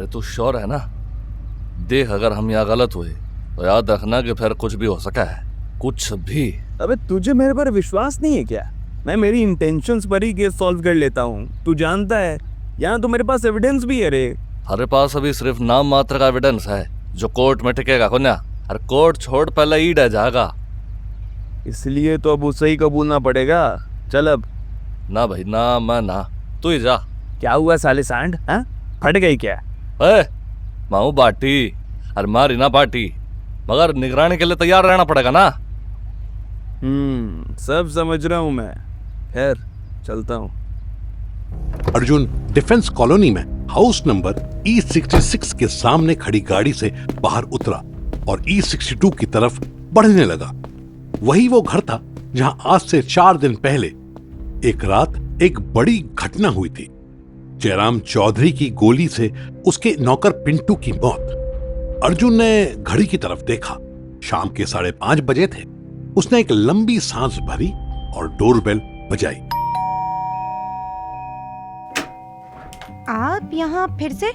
अरे तू श्योर है ना? देख, अगर हम यहाँ गलत हुए तो याद रखना कि फिर कुछ भी हो सका है, कुछ भी। अबे तुझे मेरे पर विश्वास नहीं है क्या? मैं मेरी इंटेंशंस पर ही केस सॉल्व कर लेता हूँ, तू जानता है। यहाँ तो मेरे पास एविडेंस भी है रे। हमारे पास अभी सिर्फ नाम मात्र का एविडेंस है जो कोर्ट में टिकेगा कोन्या। और कोर्ट छोड़ पहले ईड है जाएगा, इसलिए तो अब उसे ही कबूलना पड़ेगा। चल अब। ना भाई ना, मैं ना, तू ही जा। क्या हुआ साले सांड, हाँ? फट गई क्या? माऊ बाटी और मारी ना बाटी, मगर निगरानी के लिए तैयार रहना पड़ेगा ना। सब समझ रहा हूँ मैं। खैर चलता हूँ। अर्जुन डिफेंस कॉलोनी में हाउस नंबर E66 के सामने खड़ी गाड़ी से बाहर उतरा और E62 की तरफ बढ़ने लगा। वही वो घर था जहां आज से 4 दिन पहले एक रात एक बड़ी घटना हुई थी। जयराम चौधरी की गोली से उसके नौकर पिंटू की मौत। अर्जुन ने घड़ी की तरफ देखा। शाम के 5:30 बजे थे। उसने एक लंबी सांस भरी और डोरबेल बजाई। आप यहाँ फिर से?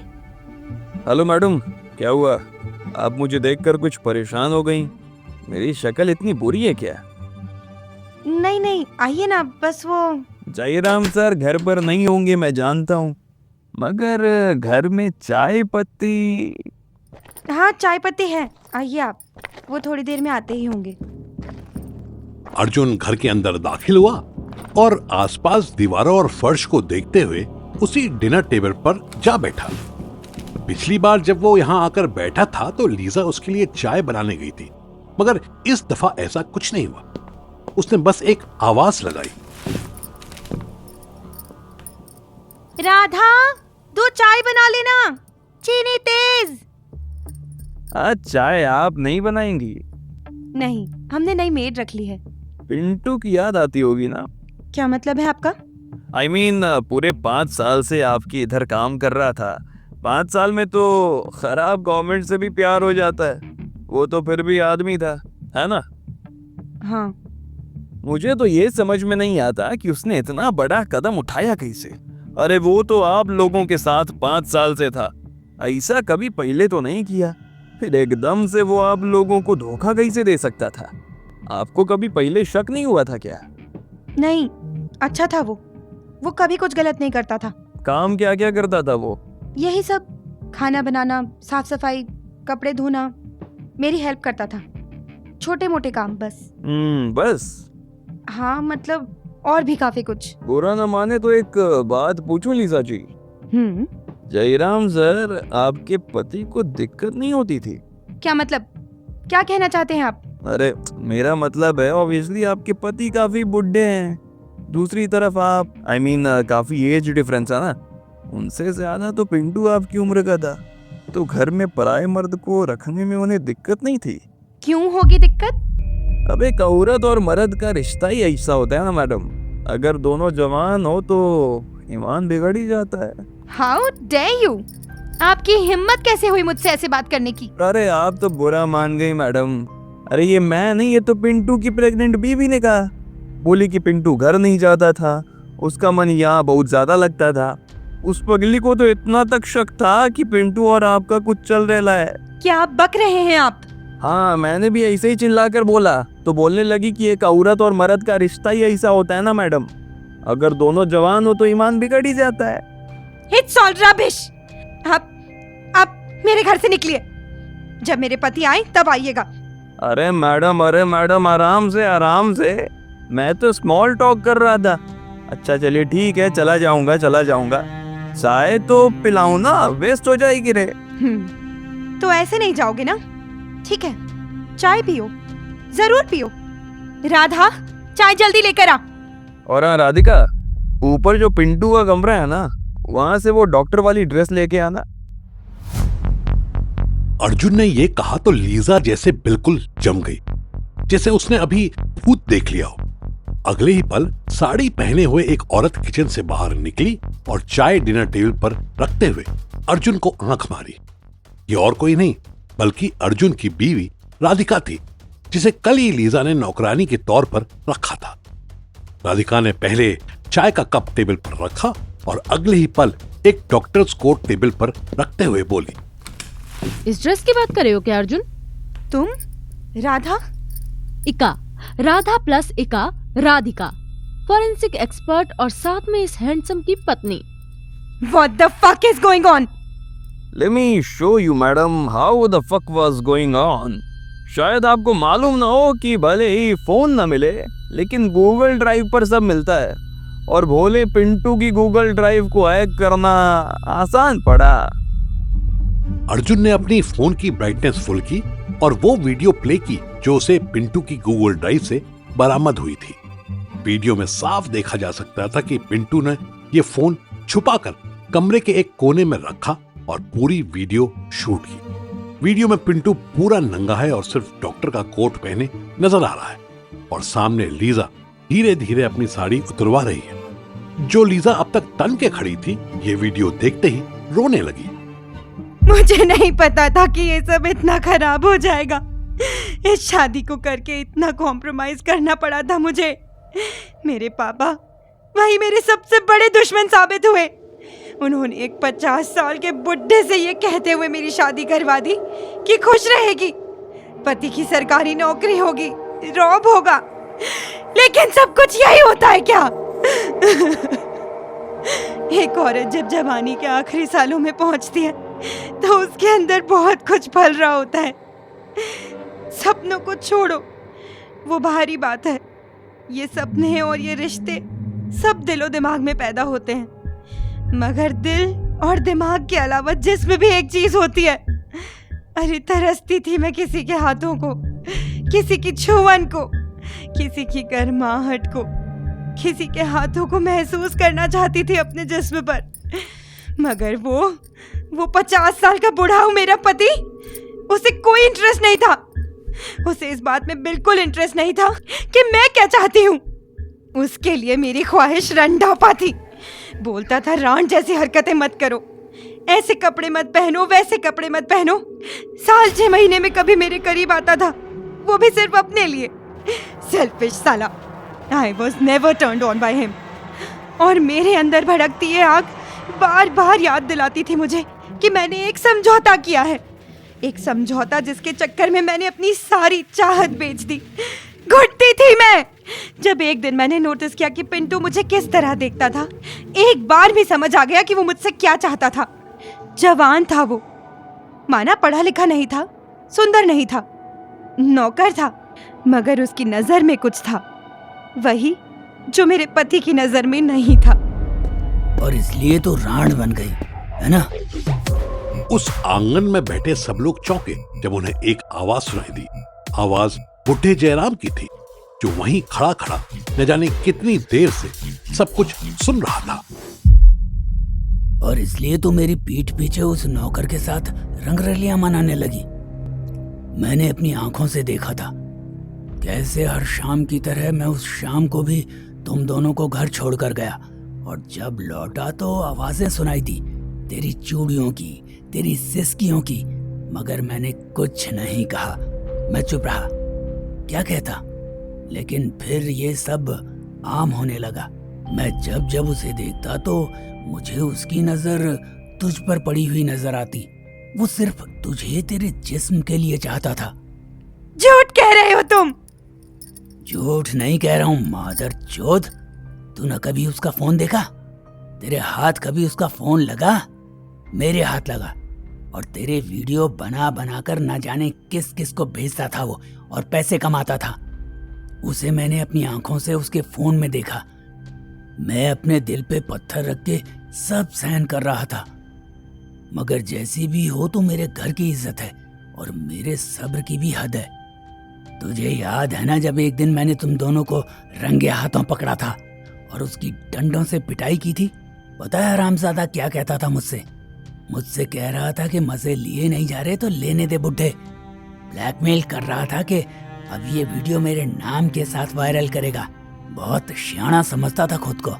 हेलो मैडम, क्या हुआ? आप मुझे देखकर कुछ परेशान हो गई? मेरी शक्ल इतनी बुरी है क्या? नहीं नहीं, आइए ना, बस वो। जयराम सर घर पर नहीं होंगे, मैं जानता हूँ, मगर घर में चाय पत्ती। हाँ, चाय पत्ती है, आइए आप, वो थोड़ी देर में आते ही होंगे। अर्जुन घर के अंदर दाखिल हुआ और आसपास दीवारों और फर्श को देखते हुए उसी डिनर टेबल पर जा बैठा। पिछली बार जब वो यहाँ आकर बैठा था तो लीजा उसके लिए चाय बनाने गई थी, मगर इस दफा ऐसा कुछ नहीं हुआ। उसने बस एक आवाज लगाई, राधा, 2 चाय बना लेना, चीनी तेज। आज चाय आप नहीं बनाएंगी? नहीं, हमने नई मेड रख ली है। पिंटू की याद आती होगी ना? क्या मतलब है आपका? I mean, पूरे 5 साल से आपकी इधर काम कर रहा था। 5 साल में तो खराब गवर्नमेंट से भी प्यार हो जाता है। वो तो फिर भी आदमी था, है ना? हाँ। मुझे तो ये समझ में नहीं आता कि उसने इतना बड़ा कदम उठाया कैसे। अरे वो तो आप लोगों के साथ 5 साल से था, ऐसा कभी पहले तो नहीं किया। फिर एकदम से वो आप लोगों को धोखा कैसे दे सकता था? आपको कभी पहले शक नहीं हुआ था क्या? नहीं, अच्छा था वो कभी कुछ गलत नहीं करता था। काम क्या क्या करता था वो? यही सब, खाना बनाना, साफ सफाई, कपड़े धोना, मेरी हेल्प करता था, छोटे मोटे काम बस। बस? हाँ मतलब और भी काफी कुछ। बुरा न माने तो एक बात पूछूं लीजा जी? जयराम सर, आपके पति को दिक्कत नहीं होती थी? क्या मतलब? क्या कहना चाहते हैं आप? अरे मेरा मतलब है, ऑब्वियसली आपके पति काफी बुढ़े हैं, दूसरी तरफ आप काफी एज डिफरेंस है ना, उनसे ज्यादा तो पिंटू आपकी उम्र का था, तो घर में पराये मर्द को रखने में उन्हें दिक्कत नहीं थी? क्यों होगी दिक्कत? अब एक औरत और मर्द का रिश्ता ही ऐसा होता है ना मैडम, अगर दोनों जवान हो तो ईमान बिगड़ ही जाता है। How dare you! आपकी हिम्मत कैसे हुई मुझसे ऐसे बात करने की? अरे आप तो बुरा मान गई मैडम। अरे ये मैं नहीं, ये तो पिंटू की प्रेग्नेंट बीवी ने कहा। बोली कि पिंटू घर नहीं जाता था, उसका मन यहाँ बहुत ज्यादा लगता था। उस पगली को तो इतना तक शक था कि पिंटू और आपका कुछ चल रहा है। क्या आप बक रहे हैं आप? हाँ, मैंने भी ऐसे ही चिल्लाकर बोला तो बोलने लगी कि एक औरत और मर्द का रिश्ता ही ऐसा होता है ना मैडम, अगर दोनों जवान हो तो ईमान बिगड़ ही जाता है। It's all rubbish! आप मेरे घर से निकलिए, जब मेरे पति आए तब आइएगा। अरे मैडम आराम से, मैं तो स्मॉल टॉक कर रहा था। अच्छा चलिए ठीक है, चला जाऊंगा। चाय तो पिलाऊं ना, वेस्ट हो जाएगी रे। तो ऐसे नहीं जाओगे ना? ठीक है, चाय पियो, जरूर पियो। राधा, चाय जल्दी लेकर आ। और हाँ राधिका, ऊपर जो पिंटू का कमरा है ना, वहां से वो डॉक्टर वाली ड्रेस लेके आना। अर्जुन ने ये कहा तो लीजा जैसे बिल्कुल जम गई, जैसे उसने अभी भूत देख लिया हो। अगले ही पल साड़ी पहने हुए एक औरत किचन से बाहर निकली और चाय डिनर टेबल पर रखते हुए अर्जुन को आंख मारी। ये और कोई नहीं बल्कि अर्जुन की बीवी राधिका थी, जिसे कल ही लीजा ने नौकरानी के तौर पर रखा था। राधिका ने पहले चाय का कप टेबल पर रखा और अगले ही पल एक डॉक्टर्स कोट टेबल पर रखते हुए बोली। इस ड्रेस की बात कर रहे हो क्या अर्जुन? तुम राधा? इका, राधा प्लस इका, राधिका, फॉरेंसिक एक्सपर्ट और साथ में इस हैंडसम की पत्नी। What the fuck is going on? Let me show you, madam, how the fuck was going on. शायद आपको मालूम ना हो कि भले ही फोन ना मिले, लेकिन गूगल ड्राइव पर सब मिलता है, और भोले पिंटू की गूगल ड्राइव को हैक करना आसान पड़ा। अर्जुन ने अपनी फोन की ब्राइटनेस फुल की और वो वीडियो प्ले की जो उसे पिंटू की गूगल ड्राइव से बरामद हुई थी। वीडियो में साफ देखा जा सकता था कि पिंटू ने ये फोन छुपाकर कमरे के एक कोने में रखा और पूरी वीडियो शूट की। वीडियो में पिंटू पूरा नंगा है और सिर्फ डॉक्टर का कोट पहने नजर आ रहा है, और सामने लीजा धीरे धीरे अपनी साड़ी उतरवा रही है। जो लीजा अब तक तन के खड़ी थी, ये वीडियो देखते ही रोने लगी। मुझे नहीं पता था कि ये सब इतना खराब हो जाएगा। इस शादी को करके इतना कॉम्प्रोमाइज करना पड़ा था मुझे। मेरे पापा वही मेरे सबसे बड़े दुश्मन साबित हुए। उन्होंने एक 50 साल के बुढ़े से ये कहते हुए मेरी शादी करवा दी कि खुश रहेगी, पति की सरकारी नौकरी होगी, रॉब होगा। लेकिन सब कुछ यही होता है क्या? एक औरत जब जवानी के आखिरी सालों में पहुंचती है तो उसके अंदर बहुत कुछ फल रहा होता है। सपनों को छोड़ो, वो बाहरी बात है। ये सपने और ये रिश्ते सब दिलो दिमाग में पैदा होते हैं, मगर दिल और दिमाग के अलावा जिस्म भी एक चीज होती है। अरे तरसती थी मैं किसी के हाथों को, किसी की छुअन को, किसी की गर्माहट को, किसी के हाथों को महसूस करना चाहती थी अपने जिस्म पर। मगर वो 50 साल का बुढ़ाऊ मेरा पति, उसे कोई इंटरेस्ट नहीं था। उसे इस बात में बिल्कुल इंटरेस्ट नहीं था कि मैं क्या चाहती हूँ। उसके लिए मेरी ख्वाहिश रंडापा थी। बोलता था रांड जैसी हरकतें मत करो, ऐसे कपड़े मत पहनो, वैसे कपड़े मत पहनो। साल 6 महीने में कभी मेरे करीब आता था, वो भी सिर्फ अपने लिए। सेल्फिश साला। I was never turned on by him। और मेरे अंदर भड़कती ये आग बार बार याद दिलाती थी मुझे कि मैंने एक समझौता किया है, एक समझौता जिसके चक्कर में मैंने अपनी सारी चाहत बेच दी। घुटती थी मैं जब एक दिन मैंने नोटिस किया कि पिंटू मुझे किस तरह देखता था। एक बार भी समझ आ गया कि वो मुझसे क्या चाहता था। जवान था वो, माना पढ़ा लिखा नहीं था, सुंदर नहीं था, नौकर था, मगर उसकी नजर में कुछ था, वही जो मेरे पति की नजर में नहीं था। और इसलिए तो रांड बन गई, है ना? उस आंगन में बैठे सब लोग चौंके जब उन्हें एक आवाज सुनाई दी। आवाज बुढ़े जयराम की थी, जो वहीं खड़ा खड़ा न जाने कितनी देर से सब कुछ सुन रहा था। और इसलिए तो मेरी पीठ पीछे उस नौकर के साथ रंगरलियां मनाने लगी। मैंने अपनी आंखों से देखा था कैसे हर शाम की तरह मैं उस शाम को भी तुम दोनों को घर छोड़कर गया, और जब लौटा तो आवाजें सुनाई दी, तेरी चूड़ियों की, तेरी सिसकियों की, मगर मैंने कुछ नहीं कहा। मैं चुप रहा, क्या कहता। लेकिन फिर ये सब आम होने लगा। मैं जब जब उसे देखता तो मुझे उसकी नजर तुझ पर पड़ी हुई नजर आती। वो सिर्फ तुझे तेरे जिस्म के लिए चाहता था। झूठ कह रहे हो तुम। झूठ नहीं कह रहा हूँ मादर चोद। तू न कभी उसका फोन देखा? तेरे हाथ कभी उसका फोन लगा? मेरे हाथ लगा, और तेरे वीडियो बना बना कर न जाने किस किस को भेजता था वो, और पैसे कमाता था। उसे मैंने अपनी आंखों से उसके फोन में देखा। मैं अपने दिल पे पत्थर रख के सब सहन कर रहा था, मगर जैसी भी हो तो मेरे घर की इज्जत है और मेरे सब्र की भी हद है। तुझे याद है ना जब एक दिन मैंने तुम दोनों को रंगे हाथों पकड़ा था और उसकी डंडों से पिटाई की थी? पता है हरामजादा क्या कहता था मुझसे कह रहा था कि मजे लिए नहीं जा रहे तो लेने दे बुड्ढे। ब्लैकमेल कर रहा था कि अब ये वीडियो मेरे नाम के साथ वायरल करेगा। बहुत सियाना समझता था खुद को,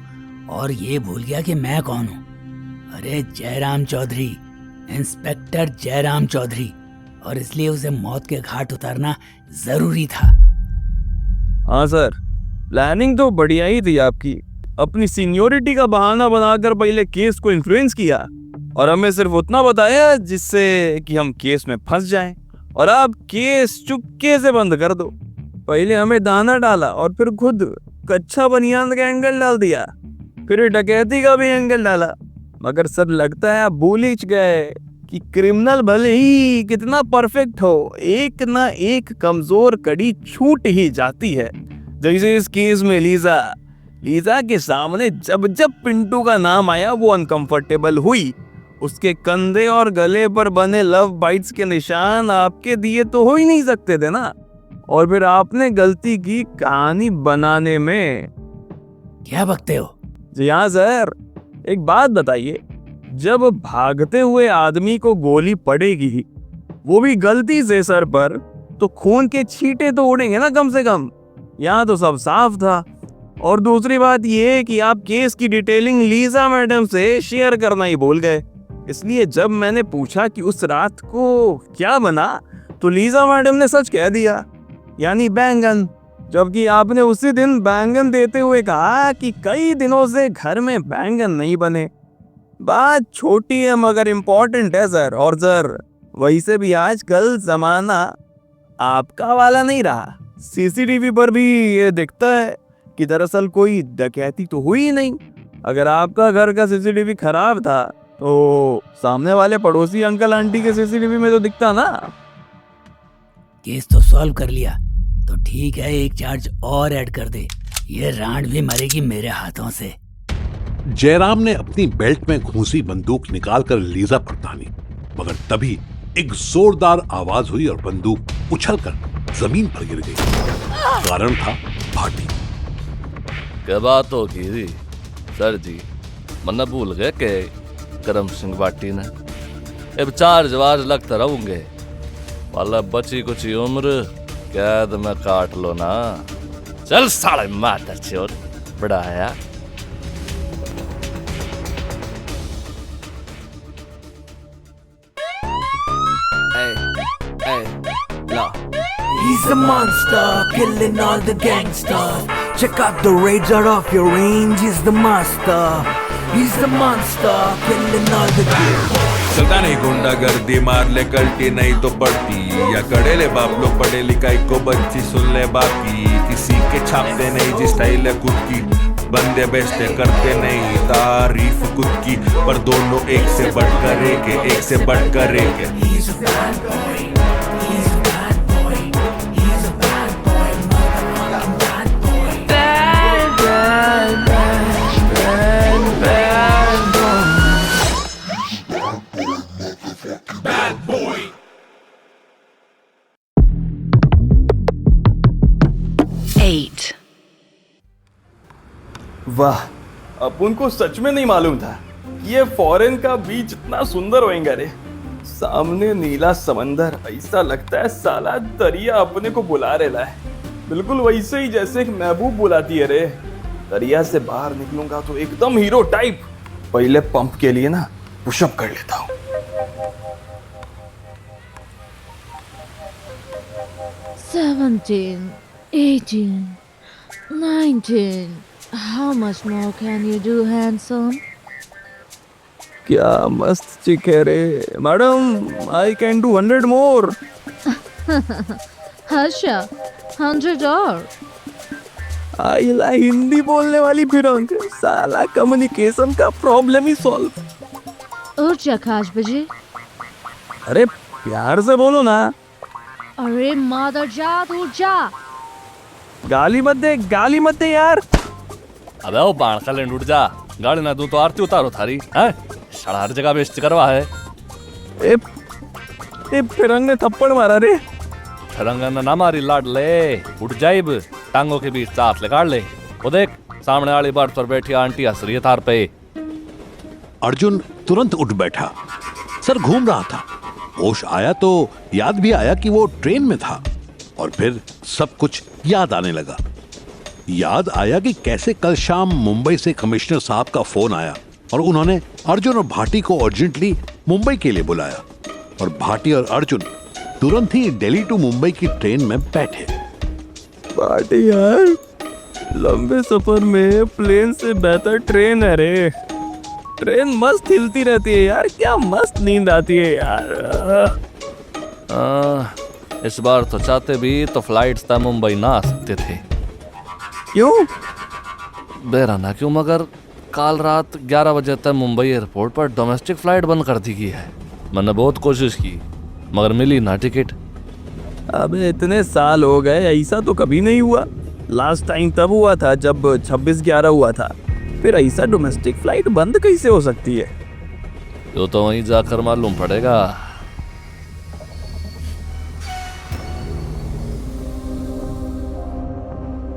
और ये भूल गया कि मैं कौन हूँ। अरे जयराम चौधरी, इंस्पेक्टर जयराम चौधरी, और इसलिए उसे मौत के घाट उतारना जरूरी था। हाँ सर, प्लानिंग तो बढ़िया ही थी आपकी, अपनी सीनियोरिटी का बहाना बनाकर पहले केस को इन्फ्लुएंस किया और हमें सिर्फ उतना बताया जिससे कि हम केस में फंस जाएं, और अब केस चुपके से बंद कर दो। पहले हमें दाना डाला और फिर खुद कच्चा बनियान का एंगल डाल दिया, फिर डकैती का भी एंगल डाला। मगर सर लगता है आप भूल ही गए कि क्रिमिनल भले ही कितना परफेक्ट हो, एक ना एक कमजोर कड़ी छूट ही जाती है। जैसे इस केस में लीजा के सामने जब जब पिंटू का नाम आया वो अनकंफर्टेबल हुई। उसके कंधे और गले पर बने लव बाइट्स के निशान आपके दिए तो हो ही नहीं सकते थे ना, और फिर आपने गलती की कहानी बनाने में। क्या बकते हो? जी हाँ सर, एक बात बताइए, जब भागते हुए आदमी को गोली पड़ेगी, वो भी गलती से सर पर, तो खून के छींटे तो उड़ेंगे ना कम से कम। यहाँ तो सब साफ था। और दूसरी बात ये कि आप केस की डिटेलिंग लीजा मैडम से शेयर करना ही भूल गए। इसलिए जब मैंने पूछा कि उस रात को क्या बना, तो लीजा मैडम ने सच कह दिया, यानी बैंगन। जबकि आपने उसी दिन बैंगन देते हुए कहा कि कई दिनों से घर में बैंगन नहीं बने। बात छोटी है मगर इम्पोर्टेंट है सर। और सर वैसे भी आजकल जमाना आपका वाला नहीं रहा। सीसीटीवी पर भी ये दिखता है कि दरअसल कोई डकैती तो हुई ही नहीं। अगर आपका घर का सीसीटीवी खराब था तो सामने वाले पड़ोसी अंकल आंटी के सीसीटीवी में तो दिखता ना। केस तो सॉल्व कर लिया, तो ठीक है, एक चार्ज और ऐड कर दे। ये रांड भी मरेगी मेरे हाथों से। जयराम ने अपनी बेल्ट में घूसी बंदूक निकालकर लीजा पर तानी, मगर तभी एक जोरदार आवाज हुई और बंदूक उछलकर जमीन पर गिर गई। कारण था भाटी। क्या बात होगी जी सर जी, मन्ना भूल गए के करम सिंह भाटी ने अब चार जवाज लगते रहूंगे, वाला बची कुछ उम्र कैद में काट लो ना। चल साले मातर चोर बड़ा आया। He's a monster, killing all the gangsters. Check out the razor off your range, he's the master. He's the monster, killing all the gangsters. चलता नहीं गुंडागर्दी, मार ले कल्टी नहीं तो पड़ती, या कड़े ले बाप लोग पढ़े लिखाई को बच्ची सुन ले बाकी। किसी के छापते नहीं जी स्टाइल है खुद की, बंदे बेचते करते नहीं तारीफ खुद की, पर दोनों एक से बढ़कर एक, एक से बढ़कर एक। He's a bad boy, he's a bad boy, he's a bad boy, motherfucking bad boy. Bad, bad, bad, bad, bad boy. Bad boy. वाह, अपन को सच में नहीं मालूम था कि ये फॉरेन का बीच इतना सुंदर होएगा रे। सामने नीला समंदर, ऐसा लगता है साला दरिया अपने को बुला रहा है। बिल्कुल वैसे ही जैसे एक महबूब बुलाती है रे। दरिया से बाहर निकलूंगा तो एकदम हीरो टाइप। पहले पंप के लिए ना पुशअप कर लेता हूँ। 17, 18, 19. How much more can you do, handsome? क्या मस्त चिक है रे मैडम, आई कैन डू 100 मोर। हर्षा, 100 और। आइला हिंदी बोलने वाली फिरंग, साला कम्युनिकेशन का प्रॉब्लम ही सॉल्व। उठ जा 5 बजे। अरे प्यार से बोलो ना। अरे मादर जात, उठ जा। गाली मत दे यार। अबे वो बाण का लेंड उठ जा, गाड़ी ना दूं तो आरती उतारो थारी है। साला हर जगह बेइज्जती करवा है। ए फिरंग ने थप्पड़ मारा रे। फिरंग ना मारी लाड ले, उठ जाइब, टांगों के बीच साथ ले काट ले। वो देख सामने वाली बर्थ पर बैठी आंटी हंस रही है थार पे। अर्जुन तुरंत उठ बैठा। सर घूम रहा था, होश आया तो याद भी आया कि वो ट्रेन में था, और फिर सब कुछ याद आने लगा। याद आया कि कैसे कल शाम मुंबई से कमिश्नर साहब का फोन आया और उन्होंने अर्जुन और भाटी को अर्जेंटली मुंबई के लिए बुलाया, और भाटी और अर्जुन तुरंत ही दिल्ली टू मुंबई की ट्रेन में बैठे। भाटी यार, लंबे सफर में प्लेन से बेहतर ट्रेन है रे। ट्रेन मस्त हिलती रहती है यार, क्या मस्त नींद आती है यार। इस बार तो चाहते भी तो फ्लाइट्स तय मुंबई ना आ सकते थे। क्यों? बेराना क्यों, मगर कल रात 11 बजे तक मुंबई एयरपोर्ट पर डोमेस्टिक फ्लाइट बंद कर दी गई है। मैंने बहुत कोशिश की मगर मिली ना टिकट। अबे इतने साल हो गए, ऐसा तो कभी नहीं हुआ। लास्ट टाइम तब हुआ था जब 26/11 हुआ था। फिर ऐसा डोमेस्टिक फ्लाइट बंद कैसे हो सकती है? तो वहीं जाकर मालूम पड़ेगा।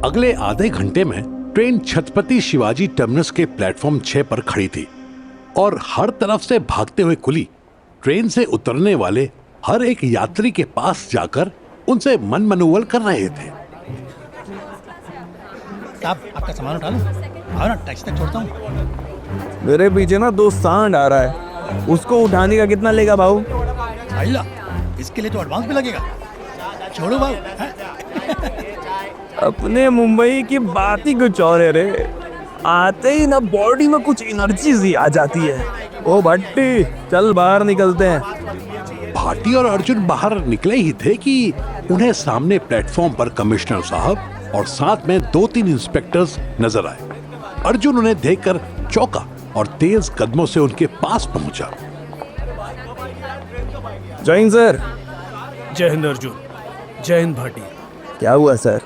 अगले आधे घंटे में ट्रेन छत्रपति शिवाजी टर्मिनस के प्लेटफॉर्म 6 पर खड़ी थी और हर तरफ से भागते हुए कुली ट्रेन से उतरने वाले हर एक यात्री के पास जाकर उनसे मन मनोवल कर रहे थे। साहब आपका सामान उठा लो, आओ ना टैक्सी तक छोड़ता हूँ। मेरे पीछे ना 2 सांड आ रहा है, उसको उठाने का कितना लेगा भाऊ? अल्लाह, इसके लिए तो एडवांस भी लगेगा। छोड़ो भाऊ। अपने मुंबई की बात ही कुछ और है रे। आते ही ना बॉडी में कुछ एनर्जी सी आ जाती है। ओ भट्टी, चल बाहर निकलते हैं। भाटी और अर्जुन बाहर निकले ही थे कि उन्हें सामने प्लेटफॉर्म पर कमिश्नर साहब और साथ में 2-3 इंस्पेक्टर्स नजर आए। अर्जुन उन्हें देखकर चौंका और तेज कदमों से उनके पास पहुंचा। जय हिंद सर। जय हिंद अर्जुन। जय हिंद भाटी। क्या हुआ सर?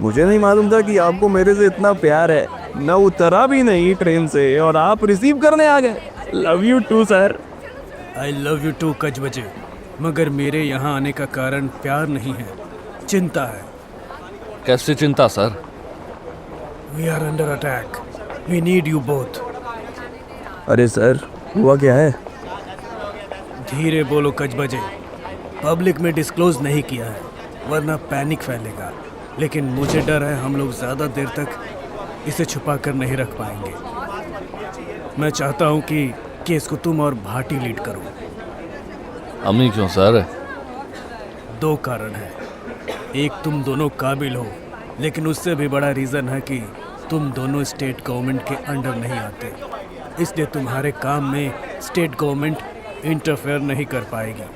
मुझे नहीं मालूम था कि आपको मेरे से इतना प्यार है। मैं उतरा भी नहीं ट्रेन से और आप रिसीव करने आ गए। Love you too sir. I love you too कच बजे, मगर मेरे यहाँ आने का कारण प्यार नहीं है, चिंता है। कैसी चिंता sir? We are under attack, we need you both. अरे सर, हुआ क्या है? धीरे बोलो कच बजे, पब्लिक में डिस्क्लोज नहीं किया है वरना पैनिक फैलेगा। लेकिन मुझे डर है हम लोग ज़्यादा देर तक इसे छुपा कर नहीं रख पाएंगे। मैं चाहता हूँ कि केस को तुम और भाटी लीड करो। अम्मी क्यों सर? 2 कारण है। एक, तुम दोनों काबिल हो, लेकिन उससे भी बड़ा रीज़न है कि तुम दोनों स्टेट गवर्नमेंट के अंडर नहीं आते, इसलिए तुम्हारे काम में स्टेट गवर्नमेंट इंटरफेयर नहीं कर पाएगी।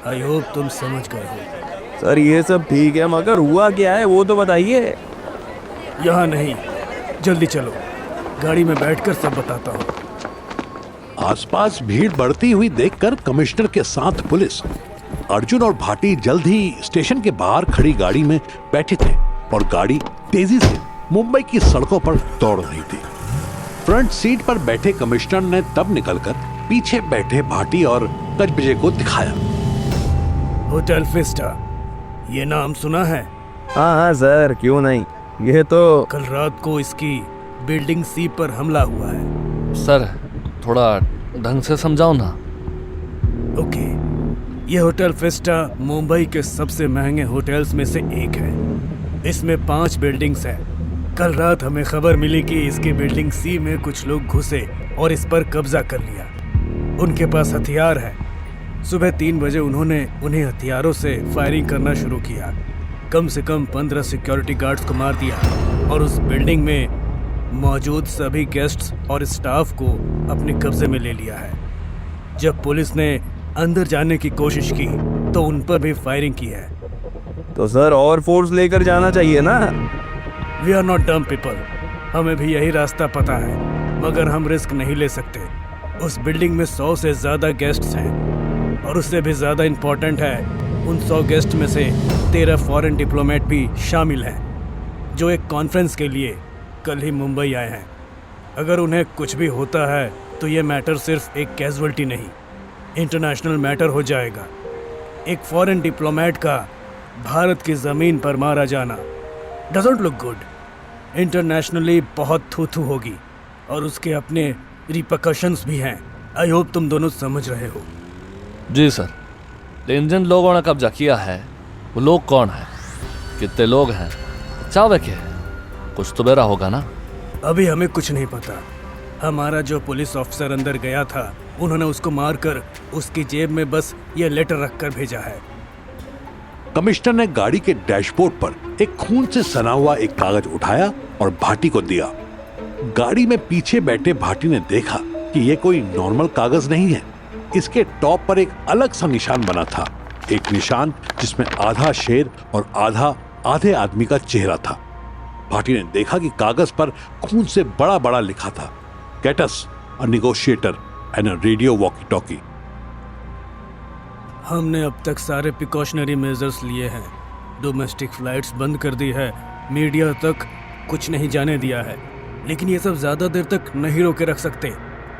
आई होप तुम समझ गए हो। सर ये सब ठीक है, मगर हुआ क्या है वो तो बताइए। यहाँ नहीं, जल्दी चलो, गाड़ी में बैठकर सब बताता हूँ। आसपास भीड़ बढ़ती हुई देखकर कमिश्नर के साथ पुलिस, अर्जुन और भाटी जल्द ही स्टेशन के बाहर खड़ी गाड़ी में बैठे थे और गाड़ी तेजी से मुंबई की सड़कों पर दौड़ रही थी। फ्रंट सीट पर बैठे कमिश्नर ने तब निकलकर पीछे बैठे भाटी और कचबजे को दिखाया। होटल फिस्टा, ये नाम सुना है? हाँ हाँ सर, क्यों नहीं। ये तो कल रात को इसकी बिल्डिंग सी पर हमला हुआ है। सर थोड़ा ढंग से समझाओ ना। ओके, ये होटल फिस्टा मुंबई के सबसे महंगे होटल्स में से एक है। इसमें 5 बिल्डिंग्स हैं। कल रात हमें खबर मिली कि इसकी बिल्डिंग सी में कुछ लोग घुसे और इस पर कब्जा कर लिया। उनके पास हथियार है। सुबह 3 बजे उन्होंने उन्हें हथियारों से फायरिंग करना शुरू किया। कम से कम 15 सिक्योरिटी गार्ड्स को मार दिया और उस बिल्डिंग में मौजूद सभी गेस्ट्स और स्टाफ को अपने कब्जे में ले लिया है। जब पुलिस ने अंदर जाने की कोशिश की तो उन पर भी फायरिंग की है। तो सर और फोर्स लेकर जाना चाहिए ना। We are not dumb people, हमें भी यही रास्ता पता है, मगर हम रिस्क नहीं ले सकते। उस बिल्डिंग में 100 से ज़्यादा गेस्ट्स हैं और उससे भी ज़्यादा इम्पोर्टेंट है, उन 100 गेस्ट में से 13 फॉरेन डिप्लोमेट भी शामिल हैं जो एक कॉन्फ्रेंस के लिए कल ही मुंबई आए हैं। अगर उन्हें कुछ भी होता है तो ये मैटर सिर्फ एक कैजुअल्टी नहीं, इंटरनेशनल मैटर हो जाएगा। एक फॉरेन डिप्लोमेट का भारत की ज़मीन पर मारा जाना डजंट लुक गुड। इंटरनेशनली बहुत थू होगी और उसके अपने रिपरकशंस भी हैं। आई होप तुम दोनों समझ रहे हो। जी सर। लेकिन जिन लोगों ने कब्जा किया है वो लोग कौन है, कितने लोग हैं, चावे क्या है? कुछ तो बेरा होगा ना। अभी हमें कुछ नहीं पता। हमारा जो पुलिस ऑफिसर अंदर गया था उन्होंने उसको मारकर उसकी जेब में बस ये लेटर रखकर भेजा है। कमिश्नर ने गाड़ी के डैशबोर्ड पर एक खून से सना हुआ एक कागज उठाया और भाटी को दिया। गाड़ी में पीछे बैठे भाटी ने देखा कि यह कोई नॉर्मल कागज नहीं है। इसके टॉप पर एक अलग सा निशान बना था, एक निशान जिसमें आधा शेर और आधे आदमी का चेहरा था। भाटी ने देखा कि कागज पर खून से बड़ा बड़ा लिखा था, get us a negotiator and a radio walkie talkie. हमने अब तक सारे प्रिकॉशनरी मेजर्स लिए हैं। डोमेस्टिक फ्लाइट्स बंद कर दी है, मीडिया तक कुछ नहीं जाने दिया है, लेकिन ये सब ज्यादा देर तक नहीं रोके रख सकते।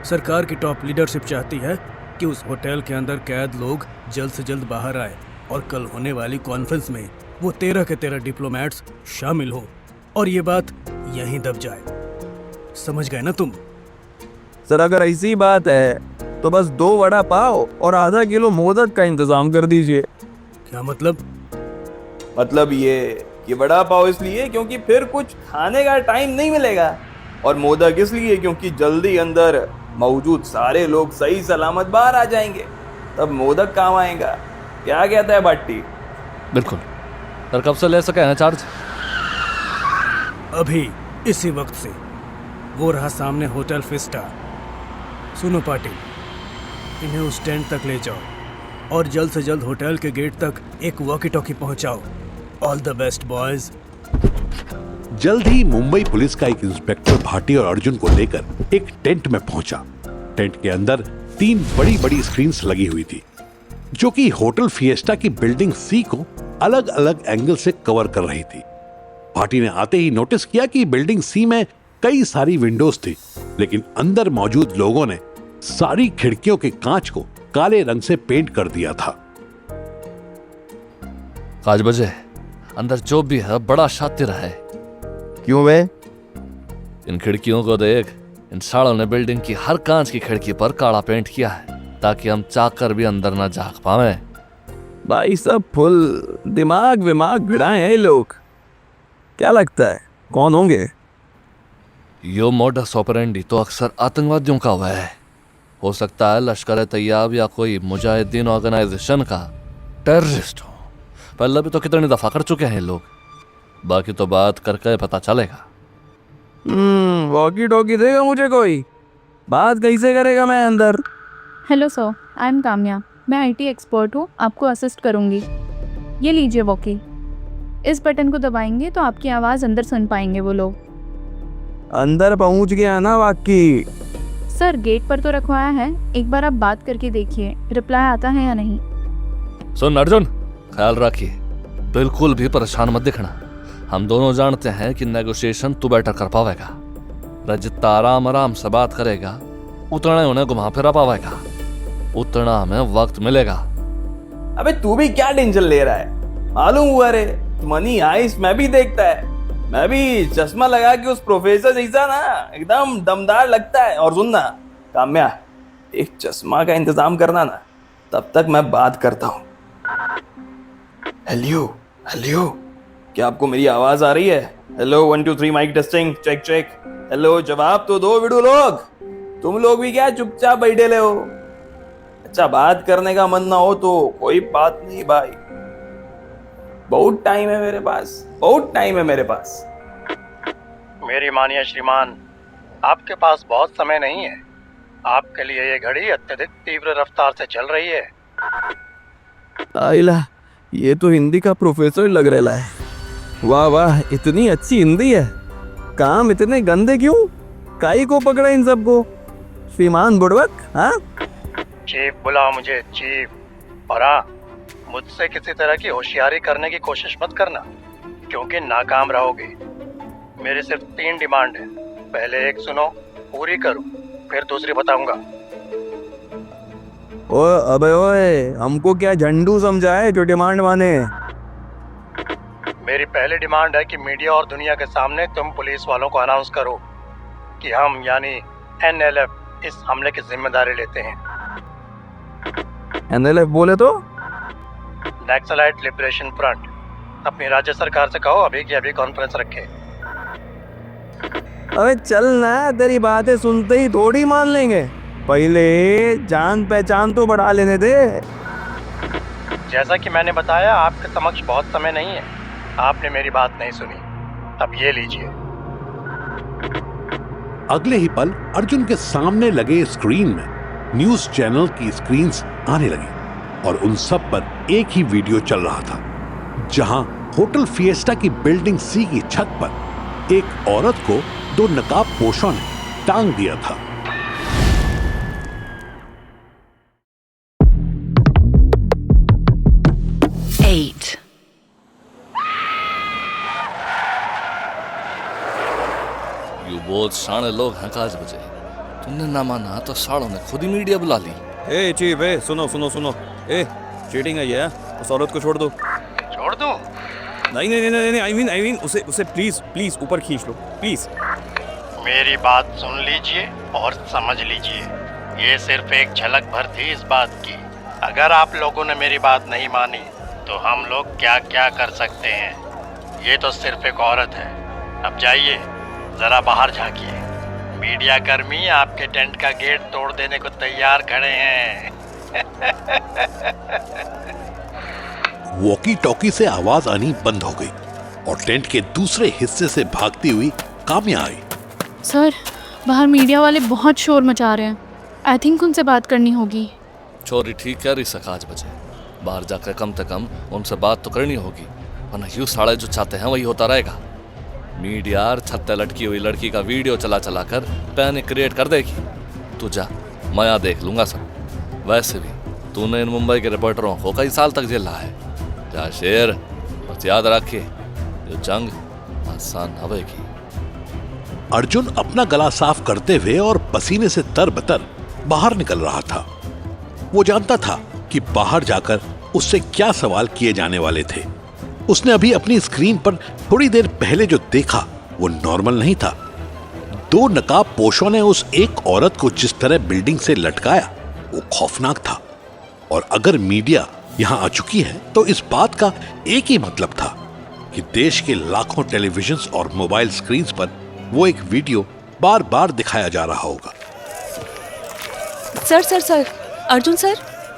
सरकार की टॉप लीडरशिप चाहती है कि उस होटल के अंदर कैद लोग जल्द से जल्द बाहर आए और कल होने वाली कॉन्फ्रेंस में वो 13 के 13 डिप्लोमेट्स शामिल हो और ये बात यहीं दब जाए। समझ गए ना तुम? सर अगर ऐसी बात है तो बस 2 वड़ा पाव और आधा किलो मोदक का इंतजाम कर दीजिए। क्या मतलब? मतलब ये कि वड़ा पाव इसलिए क्योंकि फिर कुछ खाने का टाइम नहीं मिलेगा, और मोदक इसलिए क्योंकि जल्दी अंदर मौजूद सारे लोग सही सलामत बाहर आ जाएंगे, तब मोदक काम आएगा। क्या कहता है भट्टी? बिल्कुल सर, कब से ले सके हैं चार्ज? अभी इसी वक्त से। वो रहा सामने होटल फिस्टा। सुनो पाटिल, इन्हें उस टेंट तक ले जाओ और जल्द से जल्द होटल के गेट तक एक वॉकी टॉकी पहुंचाओ। All the best boys. जल्द ही मुंबई पुलिस का एक इंस्पेक्टर भाटी और अर्जुन को लेकर एक टेंट में पहुंचा। टेंट के अंदर 3 बड़ी बड़ी स्क्रीन्स लगी हुई थी, जो कि होटल फिएस्टा की बिल्डिंग सी को अलग अलग एंगल से कवर कर रही थी। भाटी ने आते ही नोटिस किया कि बिल्डिंग सी में कई सारी विंडोज थी, लेकिन अंदर मौजूद लोगों ने सारी खिड़कियों के कांच को काले रंग से पेंट कर दिया था। 5 बजे अंदर जो भी है बड़ा शातिर है। क्यों वे? इन खिड़कियों को देख, इन सालों ने बिल्डिंग की हर कांच की खिड़की पर काला पेंट किया है ताकि हम चाहकर भी अंदर ना झांक पावे। भाई सब फुल दिमाग विमाग भिड़ाए हैं ये लोग। क्या लगता है कौन होंगे? यो मोडस ऑपरेंडी तो अक्सर आतंकवादियों का हुआ है। हो सकता है लश्कर तैयब या कोई मुजाहिदीन ऑर्गेनाइजेशन का टेररिस्ट हो। पहले भी तो कितनी दफा कर चुके हैं लोग। बाकी तो बात करके पता चलेगा। वॉकी टॉकी देगा मुझे कोई? बात कैसे करेगा मैं अंदर? Hello sir, I am Kamya. मैं आईटी एक्सपर्ट हूँ, आपको असिस्ट करूँगी। ये लीजिए वॉकी। इस बटन को दबाएंगे तो आपकी आवाज़ अंदर सुन पाएंगे वो लोग। अंदर पहुँच गया ना वाकी? सर गेट पर तो रखवाया है, एक बार आप बात करके देखिए रिप्लाई आता है या नहीं। सुन अर्जुन, ख्याल रखिए, बिल्कुल भी परेशान मत दिखना। हम दोनों जानते हैं कि नेगोशिएशन तू बेटर कर पावेगा। जितना आराम आराम से बात करेगा उतना उन्हें घुमा फिरा पावेगा, उतना हमें वक्त मिलेगा। अबे तू भी क्या टेंशन ले रहा है? मालूम हुआ रे, मनी आइस मैं भी देखता है। मैं भी चश्मा लगा के उस प्रोफेसर जैसा ना एकदम दमदार लगता है। और सुनना काम्या, एक चश्मा का इंतजाम करना ना, तब तक मैं बात करता हूँ। हेलो हेलो, क्या आपको मेरी आवाज आ रही है? Hello 1 2 3 mic testing, check check. Hello, जवाब तो दो विडू लोग। तुम लोग भी क्या चुपचाप बैठे ले हो? अच्छा, बात करने का मन ना हो तो कोई बात नहीं भाई, बहुत टाइम है मेरे पास, बहुत टाइम है मेरे पास। मेरी मानिए श्रीमान, आपके पास बहुत समय नहीं है। आपके लिए ये घड़ी अत्यधिक तीव्र रफ्तार से चल रही है। आइला, ये तो हिंदी का प्रोफेसर लग रहा है। वाह वाह, इतनी अच्छी हिंदी है। काम इतने गंदे क्यों? काई को पकड़ा इन सबको? श्रीमान बुड़वक, हाँ? चीफ बुलाओ मुझे, चीफ। और हाँ, मुझसे किसी तरह की होशियारी करने की कोशिश मत करना, क्योंकि नाकाम रहोगे। मेरे सिर्फ 3 डिमांड है। पहले एक सुनो, पूरी करो, फिर दूसरी बताऊंगा। ओए अबे ओए, हमको क्या झंडू समझा है जो डिमांड माने? मेरी पहली डिमांड है कि मीडिया और दुनिया के सामने तुम पुलिस वालों को अनाउंस करो कि हम यानी NLF इस हमले की जिम्मेदारी लेते हैं। NLF बोले तो? Naxalite liberation front. अपनी राज्य सरकार से कहो अभी की अभी कॉन्फ्रेंस रखे। अबे चल ना, तेरी बातें सुनते ही थोड़ी मान लेंगे। पहले जान पहचान तो बढ़ा लेने दे। जैसा कि मैंने बताया, आपके समक्ष बहुत समय नहीं है। आपने मेरी बात नहीं सुनी। अब ये लीजिए। अगले ही पल अर्जुन के सामने लगे स्क्रीन में न्यूज चैनल की स्क्रीन्स आने लगी और उन सब पर एक ही वीडियो चल रहा था, जहां होटल फिएस्टा की बिल्डिंग सी की छत पर एक औरत को 2 नकाबपोशों ने टांग दिया था। यू बहुत शाणे लोग हैं काज बजे। तुमने ना माना तो सालों ने खुद ही मीडिया बुला ली। ए चीफ, ए सुनो सुनो सुनो, ए चीटिंग है ये, उस औरत को छोड़ दो। छोड़ दूं? नहीं नहीं नहीं नहीं, आई मीन उसे प्लीज ऊपर खींच लो प्लीज। मेरी बात सुन लीजिए और समझ लीजिए, ये सिर्फ एक झलक भर थी इस बात की। अगर आप लोगों ने मेरी बात नहीं मानी तो हम लोग क्या क्या कर सकते हैं। ये तो सिर्फ एक औरत है। अब जाइए, जरा बाहर झांकिए। मीडिया कर्मी आपके टेंट का गेट तोड़ देने को तैयार खड़े हैं। वॉकी टॉकी से आवाज आनी बंद हो गई और टेंट के दूसरे हिस्से से भागती हुई काम्या आई। सर, बाहर मीडिया वाले बहुत शोर मचा रहे हैं। आई थिंक उनसे बात करनी होगी। छोरी ठीक कह रही सकाज बजे, बाहर जाकर कम से कम उनसे बात तो करनी होगी, वरना यूं साढ़े जो चाहते हैं वही होता रहेगा। मीडिया छत्ते लटकी हुई लड़की का वीडियो चला चला कर पैनिक क्रिएट कर देगी। तू जा, मैं यहाँ देख लूंगा सब। वैसे भी तूने इन मुंबई के रिपोर्टरों को कई साल तक झेला है। जा शेर, बस याद रखिए जो जंग आसान हवेगी। अर्जुन अपना गला साफ करते हुए और पसीने से तरबतर बाहर निकल रहा था। वो जानता था कि बाहर जाकर उससे क्या सवाल किए जाने वाले थे। उसने अभी अपनी स्क्रीन पर थोड़ी देर पहले जो देखा वो नॉर्मल नहीं था। 2 नकाबपोशों ने उस एक औरत को जिस तरह बिल्डिंग से लटकाया वो खौफनाक था। और अगर मीडिया यहां आ चुकी है तो इस बात का एक ही मतलब था कि देश के लाखों टेलीविजन और मोबाइल स्क्रीन पर वो एक वीडियो बार बार दिखाया जा रहा होगा। सर, अर्जुन सर,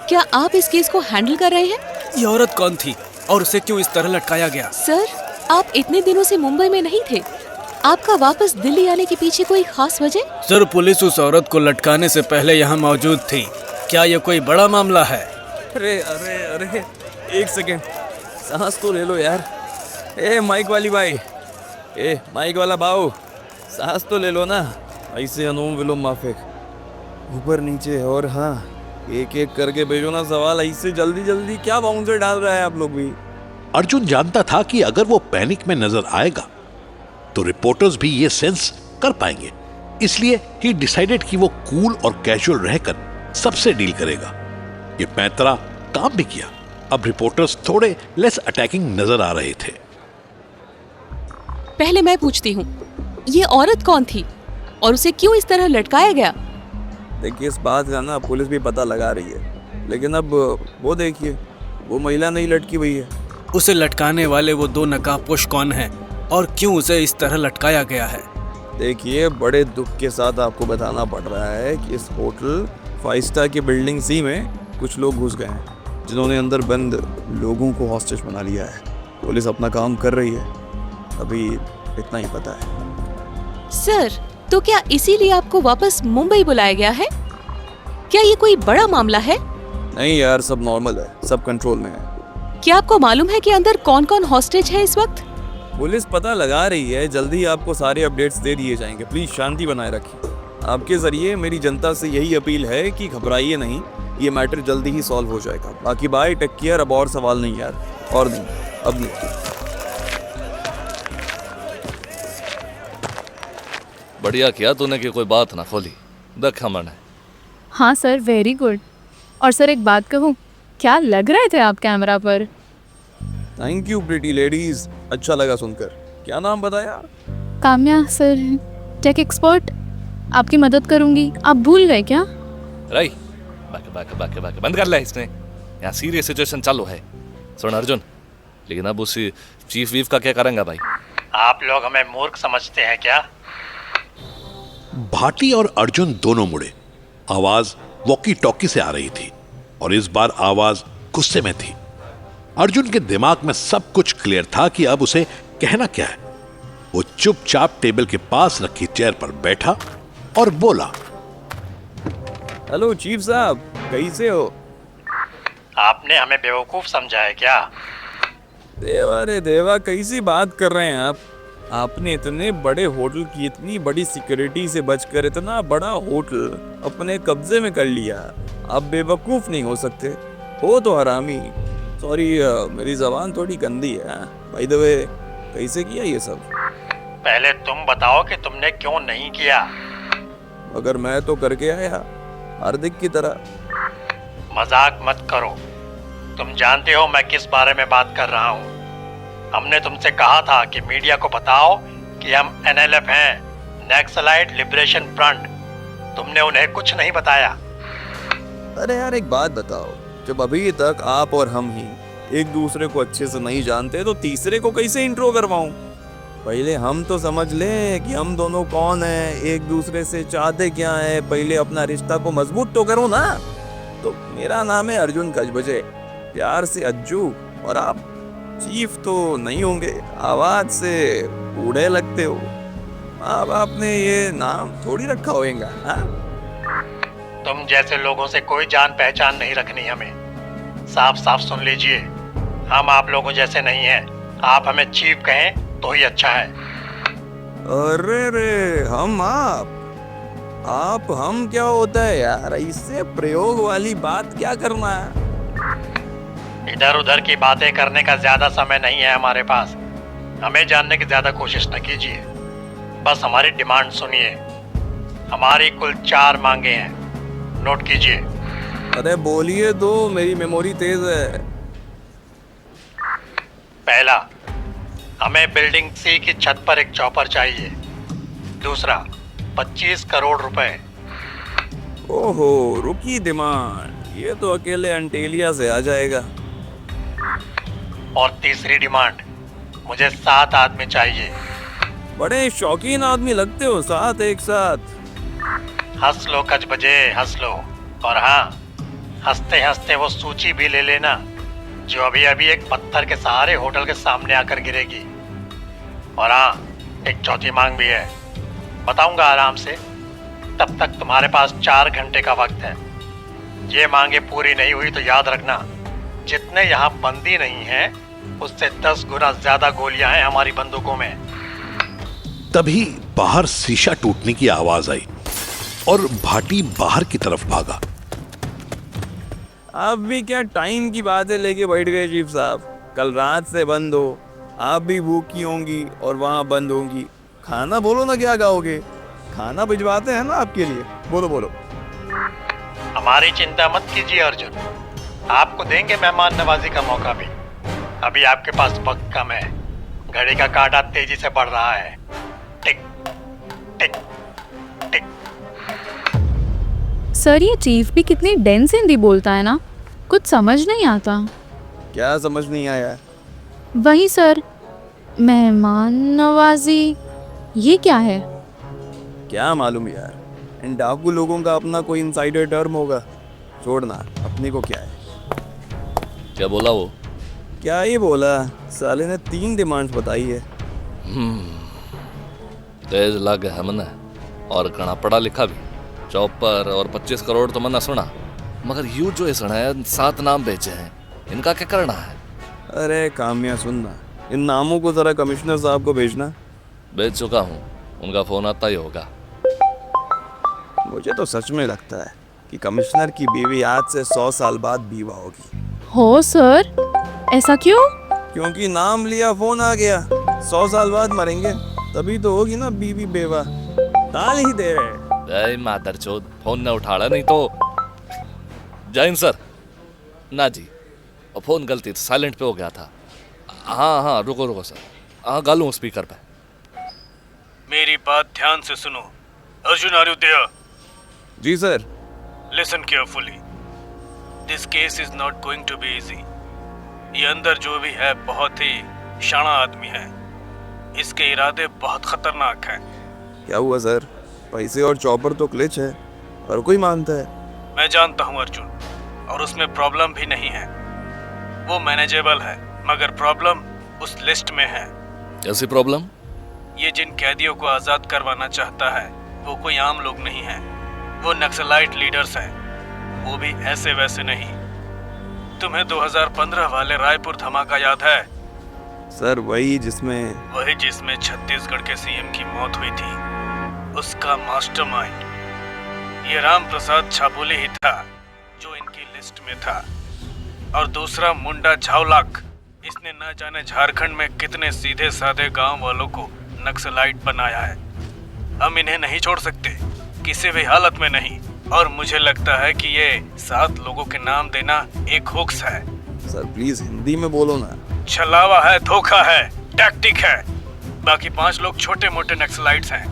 क्या आप इस केस को हैंडल कर रहे हैं? ये औरत कौन थी और उसे क्यों इस तरह लटकाया गया? सर, आप इतने दिनों से मुंबई में नहीं थे। आपका वापस दिल्ली आने के पीछे कोई खास वजह? सर, पुलिस उस औरत को लटकाने से पहले यहाँ मौजूद थी। क्या ये कोई बड़ा मामला है? अरे अरे अरे, एक सेकेंड, सांस तो ले लो यार। ए माइक वाली भाई, ए माइक वाला भाऊ, सांस तो ले लो ना। ऐसे अनुलोम विलोम माफिक, ऊपर नीचे, और हाँ एक एक करके भेजो ना सवाल। ऐसे जल्दी जल्दी क्या बाउंसर डाल रहा है आप लोग भी। अर्जुन जानता था कि अगर वो पैनिक में नजर आएगा तो रिपोर्टर्स भी ये सेंस कर पाएंगे, इसलिए ही डिसाइडेड कि वो कूल और कैजुअल रहकर सबसे डील करेगा। ये पैंतरा काम भी किया। अब रिपोर्टर्स थोड़े लेस अटैकिंग नजर आ रहे थे। पहले मैं पूछती हूँ, ये औरत कौन थी और उसे क्यों इस तरह लटकाया गया? देखिए, इस बात का ना पुलिस भी पता लगा रही है, लेकिन अब वो देखिए, वो महिला नहीं लटकी हुई है। उसे लटकाने वाले वो 2 नकाबपोश कौन हैं और क्यों उसे इस तरह लटकाया गया है? देखिए, बड़े दुख के साथ आपको बताना पड़ रहा है कि इस होटल फाइस्टा की बिल्डिंग सी में कुछ लोग घुस गए हैं, जिन्होंने अंदर बंद लोगों को हॉस्टेज बना लिया है। पुलिस अपना काम कर रही है, अभी इतना ही पता है। सर, तो क्या इसीलिए आपको वापस मुंबई बुलाया गया है? क्या ये कोई बड़ा मामला है? नहीं यार, सब नॉर्मल है, सब कंट्रोल में है। क्या आपको मालूम है कि अंदर कौन कौन हॉस्टेज है इस वक्त? पुलिस पता लगा रही है, जल्दी ही आपको सारे अपडेट्स दे दिए जाएंगे। प्लीज शांति बनाए रखिए। आपके जरिए मेरी जनता से यही अपील है कि घबराइए नहीं, ये मैटर जल्दी ही सॉल्व हो जाएगा। बाकी बाय, टेक केयर। अब और सवाल नहीं यार, और नहीं, अब नहीं। बढ़िया किया तूने कि कोई बात ना खोली, देखा मैंने। हाँ सर, वेरी गुड। और सर एक बात कहूँ, क्या लग रहे थे आप कैमरा पर। थैंक यू प्रीटी लेडीज, अच्छा लगा सुनकर। क्या नाम बताया? Kamya sir, tech expert. आपकी मदद करूंगी। आप भूल गए क्या? राई बाके बंद कर ले, इसने यहाँ सीरियस सिचुएशन चालू है। सुन अर्जुन, लेकिन अब उसी चीफ वीफ का क्या करेंगे भाई? आप लोग हमें मूर्ख समझते हैं क्या? भाटी और अर्जुन दोनों मुड़े। आवाज वॉकी टॉकी से आ रही थी और इस बार आवाज गुस्से में थी। अर्जुन के दिमाग में सब कुछ क्लियर था कि अब उसे कहना क्या है। वो चुपचाप टेबल के पास रखी चेयर पर बैठा और बोला, हेलो चीफ साहब, कैसे हो? आपने हमें बेवकूफ समझा है क्या? देवा रे देवा, कैसी बात कर रहे हैं आप? आपने इतने बड़े होटल की इतनी बड़ी सिक्योरिटी से बचकर इतना बड़ा होटल अपने कब्जे में कर लिया। आप बेवकूफ नहीं हो सकते, हो तो हरामी। सॉरी, मेरी जबान थोड़ी गंदी है। बाय द वे, कैसे किया ये सब? पहले तुम बताओ कि तुमने क्यों नहीं किया। मगर मैं तो करके आया, हार्दिक की तरह। मजाक मत करो, तुम जानते हो मैं किस बारे में बात कर रहा हूँ। हमने तुमसे कहा था कि मीडिया को बताओ कि हम NLF हैं, नक्सलाइट लिबरेशन फ्रंट। तुमने उन्हें कुछ नहीं बताया। अरे यार, एक बात बताओ, जब अभी तक आप और हम ही एक दूसरे को अच्छे से नहीं जानते तो तीसरे को कैसे इंट्रो करवाऊं? पहले हम तो समझ ले कि हम दोनों कौन हैं, एक दूसरे से चाहते क्या है। पहले अपना रिश्ता को मजबूत तो करो ना। तो मेरा नाम है अर्जुन कजबजे, प्यार से अज्जू। और आप चीफ तो नहीं होंगे, आवाज से बूढ़े लगते हो। अब आपने ये नाम थोड़ी रखा होगा। तुम जैसे लोगों से कोई जान पहचान नहीं रखनी हमें। साफ साफ सुन लीजिए, हम आप लोगों जैसे नहीं हैं। आप हमें चीफ कहें तो ही अच्छा है। अरे रे, हम आप हम क्या होता है यार? इससे प्रयोग वाली बात क्या करना है? इधर उधर की बातें करने का ज्यादा समय नहीं है हमारे पास। हमें जानने की ज्यादा कोशिश न कीजिए, बस हमारी डिमांड सुनिए। हमारी कुल 4 मांगे हैं, नोट कीजिए। अरे बोलिए तो, मेरी मेमोरी तेज है। पहला, हमें बिल्डिंग C की छत पर एक चॉपर चाहिए। दूसरा, 25 करोड़ रुपए। ओहो, रुकी डिमांड, ये तो अकेले अंटेलिया से आ जाएगा। और तीसरी डिमांड, मुझे 7 आदमी चाहिए। बड़े शौकीन आदमी लगते हो, 7 एक साथ। हंस लो कजबजे, हंस लो। और हाँ, हंसते हंसते वो सूची भी ले लेना जो अभी अभी एक पत्थर के सहारे होटल के सामने आकर गिरेगी। और हाँ, एक चौथी मांग भी है, बताऊंगा आराम से। तब तक तुम्हारे पास 4 घंटे का वक्त है। ये मांगे पूरी नहीं हुई तो याद रखना, जितने यहाँ बंदी नहीं हैं, उससे 10 गुना ज्यादा गोलियां हैं हमारी बंदूकों में। तभी बाहर शीशा टूटने की आवाज आई और भाटी बाहर की तरफ भागा। आप भी क्या टाइम की बातें लेके बैठ गए चीफ साहब? कल रात से बंद हो, आप भी भूखी होंगी और वहां बंद होंगी। खाना बोलो ना, क्या खाओगे? खाना भिजवाते हैं ना आपके लिए, बोलो बोलो। हमारी चिंता मत कीजिए अर्जुन, आपको देंगे मेहमान नवाजी का मौका भी। अभी आपके पास वक्त कम है, घड़ी का कांटा तेजी से बढ़ रहा है। टिक टिक टिक। सर, ये चीफ भी कितनी डेंस हिंदी बोलता है ना, कुछ समझ नहीं आता। क्या समझ नहीं आया? वही सर, मेहमान नवाजी, ये क्या है? क्या मालूम यार, इन डाकू लोगों का अपना कोई इनसाइडर टर्म होगा। छोड़ना, अपने को क्या है। क्या बोला वो? क्या ही बोला, साले ने 3 डिमांड्स बताई है। तेज लग है मना, और कणा पढ़ा लिखा भी। चौपर और 25 करोड़ तो मना सुना, मगर यू जो है सुना है 7 नाम बेचे हैं, इनका क्या करना है? अरे काम्या, सुनना, इन नामों को जरा कमिश्नर साहब को भेजना। बेच चुका हूँ, उनका फोन आता ही होगा। मुझे तो सच में लगता है कि कमिश्नर की बीवी आज से 100 साल बाद बीवा होगी। हो सर, ऐसा क्यों? क्योंकि नाम लिया, फोन आ गया। 100 साल बाद मरेंगे, तभी तो होगी ना बीवी बेवा। ताल ही दे रहे। मादरचोद, फोन न उठाड़ा नहीं तो। जैन सर। ना जी, और फोन गलती से साइलेंट पे हो गया था। हाँ, रुको सर। हाँ, गालूँ स्पीकर पे। मेरी बात ध्यान से सुनो। Arjun, are you there? जी sir. Listen carefully. This case is not going to be easy. ये अंदर जो भी है बहुत ही शाना आदमी है। इसके इरादे बहुत खतरनाक हैं। क्या हुआ सर? पैसे और चॉपर तो क्लिच है, हर कोई मानता है। मैं जानता हूँ अर्जुन, और उसमें प्रॉब्लम भी नहीं है। वो मैनेजेबल है, मगर प्रॉब्लम उस लिस्ट में है। कैसी प्रॉब्लम? ये जिन कैदियों को आजाद करवाना चाहता है वो कोई आम लोग नहीं हैं। वो नक्सलाइट लीडर्स हैं, वो भी ऐसे वैसे नहीं। तुम्हें 2015 वाले रायपुर धमाका याद है? सर वही जिसमें छत्तीसगढ़ के सीएम की मौत हुई थी। उसका मास्टरमाइंड ये राम प्रसाद छाबोले ही था जो इनकी लिस्ट में था। और दूसरा मुंडा झावलाक, इसने न जाने झारखंड में कितने सीधे साधे गांव वालों को नक्सलाइट बनाया है। हम इन्हें नहीं छोड़ सकते, किसी भी हालत में नहीं। और मुझे लगता है कि ये 7 लोगों के नाम देना एक होक्स है। सर प्लीज हिंदी में बोलो ना। छलावा है, धोखा है, टैक्टिक है। बाकी 5 लोग छोटे मोटे नक्सलाइट्स हैं,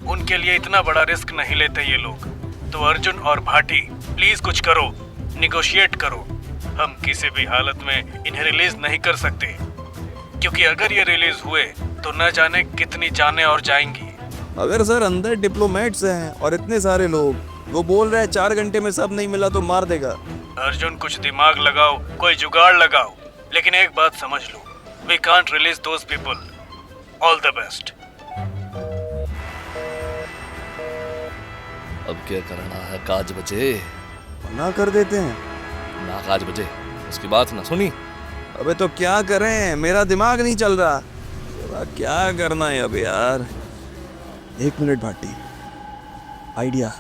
उनके लिए इतना बड़ा रिस्क नहीं लेते ये लोग। तो अर्जुन और भाटी प्लीज कुछ करो, निगोशिएट करो। हम किसी भी हालत में इन्हें रिलीज नहीं कर सकते, क्योंकि अगर ये रिलीज हुए तो न जाने कितनी जानें और जाएंगी। अगर सर अंदर डिप्लोमेट्स हैं और इतने सारे लोग, वो बोल रहे हैं 4 घंटे में सब नहीं मिला तो मार देगा। अर्जुन कुछ दिमाग लगाओ, कोई जुगाड़ लगाओ। लेकिन एक बात समझ लो, we can't release those people. All the best. अब क्या करना है काज बचे? ना कर देते हैं ना काज बचे, उसकी बात ना सुनी। अबे तो क्या करें, मेरा दिमाग नहीं चल रहा। क्या करना है अब यार? 1 मिनट भाटी, आइडिया।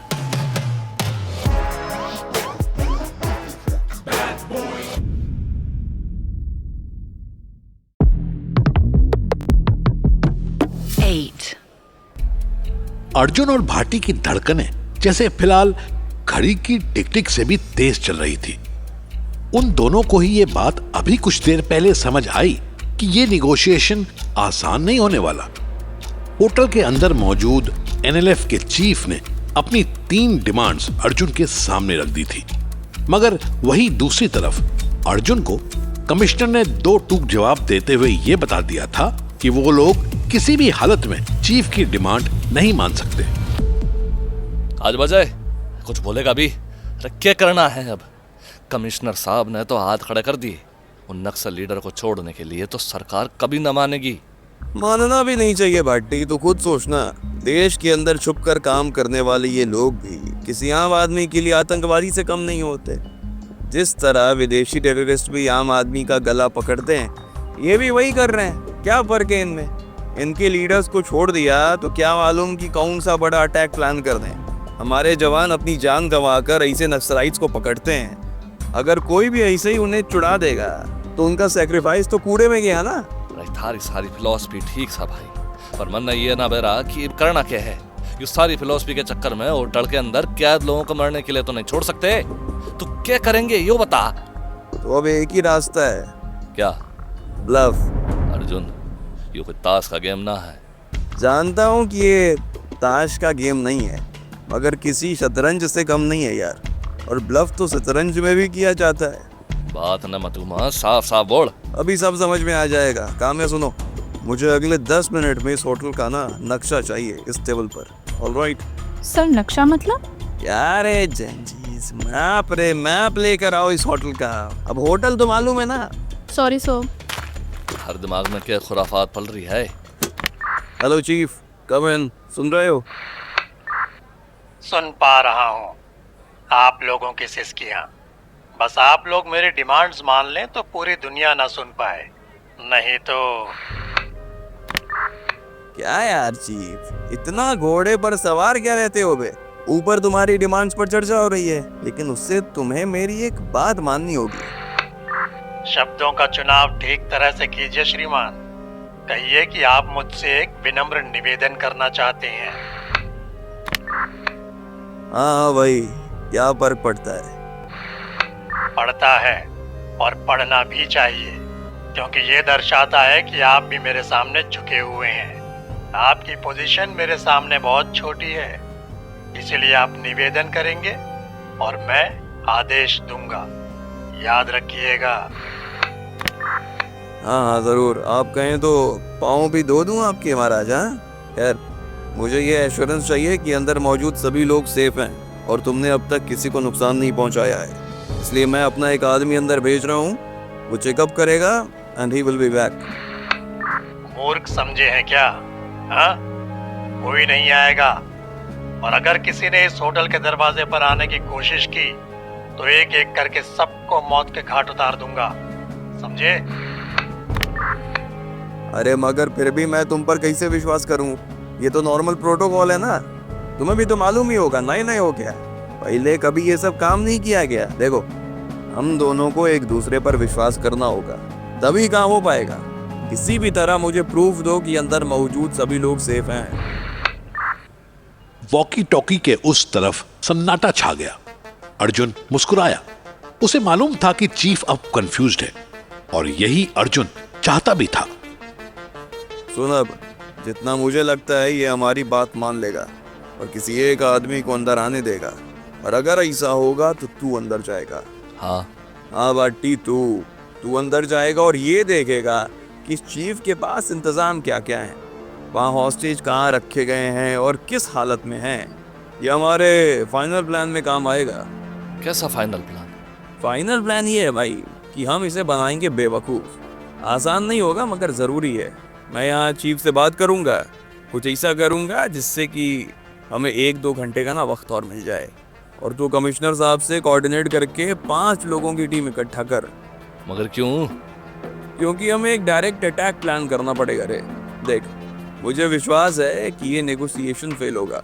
अर्जुन और भाटी की धड़कनें जैसे फिलहाल घड़ी की टिक टिक से भी तेज चल रही थी। उन दोनों को ही ये बात अभी कुछ देर पहले समझ आई कि ये निगोशिएशन आसान नहीं होने वाला। होटल के अंदर मौजूद एनएलएफ के चीफ ने अपनी 3 डिमांड्स अर्जुन के सामने रख दी थी, मगर वही दूसरी तरफ अर्जुन को कमिश्नर ने 2 टूक जवाब देते हुए ये बता दिया था कि वो लोग किसी भी हालत में चीफ की डिमांड नहीं मान सकते। आज बजाए कुछ बोलेगा भी? क्या करना है अब? कमिश्नर साहब ने तो हाथ खड़े कर दिए। उन नक्सल लीडर को छोड़ने के लिए तो सरकार कभी न मानेगी। मानना भी नहीं चाहिए भाटी, तो खुद सोचना। देश के अंदर छुप कर काम करने वाले ये लोग भी किसी आम आदमी के लिए आतंकवादी से कम नहीं होते। जिस तरह विदेशी टेररिस्ट भी आम आदमी का गला पकड़ते हैं, ये भी वही कर रहे हैं। क्या फर्क है इनमें? इनके लीडर्स को छोड़ दिया तो क्या मालूम कि कौन सा बड़ा अटैक प्लान कर दें। हमारे जवान अपनी जान गंवाकर ऐसे नक्सलाइट्स को पकड़ते हैं। अगर कोई भी ऐसे ही उन्हें चुड़ा देगा तो उनका सैक्रिफाइस तो कूड़े में गया ना। थारी सारी फिलॉसफी ठीक सा भाई, पर मन ये ना बेरा कि करना क्या है। ये सारी फिलॉसफी के चक्कर में होटल के अंदर कैद लोगों को मरने के लिए तो नहीं छोड़ सकते। तो क्या करेंगे यो बता। तो अब एक ही रास्ता है। क्या? ब्लफ। अर्जुन, ये कोई ताश का गेम ना है। जानता हूँ कि ये ताश का गेम नहीं है, मगर किसी शतरंज से कम नहीं है यार। और ब्लफ तो शतरंज में भी किया जाता है। बात न मतूमा, साफ साफ बोल। अभी सब समझ में आ जाएगा। काम है, सुनो, मुझे अगले 10 मिनट में इस होटल का ना नक्शा चाहिए इस टेबल पर। ऑलराइट सर, नक्शा मतलब? क्या रे जंजीस, मैप लेकर आओ इस होटल का। अब होटल तो मालूम है ना। Sorry sir. हर दिमाग में क्या खुराफात पल रही है। हेलो चीफ, कम इन। सुन रहे हो? सुन पा रहा हूँ आप लोगों की सिसकियाँ। बस आप लोग मेरी डिमांड्स मान लें तो पूरी दुनिया ना सुन पाए, नहीं तो। क्या यार चीफ, इतना घोड़े पर सवार क्या रहते हो बे? ऊपर तुम्हारी डिमांड्स पर चर्चा हो रही है, लेकिन उससे तुम्हें मेरी एक बात माननी होगी। शब्दों का चुनाव ठीक तरह से कीजिए श्रीमान। कहिए कि आप मुझसे एक विनम्र निवेदन करना चाहते हैं। हाँ भाई, क्या फर्क पड़ता है? पड़ता है, और पढ़ना भी चाहिए, क्योंकि ये दर्शाता है कि आप भी मेरे सामने झुके हुए हैं। आपकी पोजीशन मेरे सामने बहुत छोटी है, इसीलिए आप निवेदन करेंगे और मैं आदेश दूंगा। याद रखिएगा। हाँ जरूर, आप कहें तो पाँव भी धो दूं आपके महाराज। हाँ खैर, मुझे ये एश्योरेंस चाहिए कि अंदर मौजूद सभी लोग सेफ हैं और तुमने अब तक किसी को नुकसान नहीं पहुंचाया है। इसलिए मैं अपना एक आदमी अंदर भेज रहा हूँ, वो चेकअप करेगा and he will be back. मूर्ख समझे हैं क्या? हाँ, कोई नहीं आएगा। और अगर किसी ने इस होटल के दरवाजे पर आने की कोशिश की तो एक एक करके सबको मौत के घाट उतार दूंगा, समझे? अरे मगर फिर भी मैं तुम पर कैसे विश्वास करूं? ये तो नॉर्मल प्रोटोकॉल है ना, तुम्हें भी तो मालूम ही होगा, नए नए हो क्या, पहले कभी ये सब काम नहीं किया गया। देखो, हम दोनों को एक दूसरे पर विश्वास करना होगा, तभी काम हो पाएगा। किसी भी तरह मुझे प्रूफ दो कि अंदर मौजूद सभी लोग सेफ हैं। वॉकी टॉकी के उस तरफ सन्नाटा छा गया। अर्जुन मुस्कुराया। उसे मालूम था कि चीफ अब कंफ्यूज्ड है और यही अर्जुन चाहता भी था। सुन, अब जितना मुझे लगता है ये हमारी बात मान लेगा और किसी एक आदमी को अंदर आने देगा, और अगर ऐसा होगा तो तू अंदर जाएगा। हाँ बाटी, तू अंदर जाएगा और ये देखेगा कि इस चीफ के पास इंतजाम क्या क्या है, वहाँ हॉस्टेज कहाँ रखे गए हैं और किस हालत में हैं। ये हमारे फाइनल प्लान में काम आएगा। कैसा फाइनल प्लान? फाइनल प्लान ये है भाई कि हम इसे बनाएंगे बेवकूफ़। आसान नहीं होगा मगर ज़रूरी है। मैं यहाँ चीफ से बात करूँगा, कुछ ऐसा करूँगा जिससे कि हमें 1-2 घंटे का ना वक्त और मिल जाए, और तू कमिश्नर साहब से कोऑर्डिनेट करके 5 लोगों की टीम इकट्ठा कर। मगर क्यों? क्योंकि हमें एक डायरेक्ट अटैक प्लान करना पड़ेगा रे। देख, मुझे विश्वास है कि ये नेगोशिएशन फेल होगा,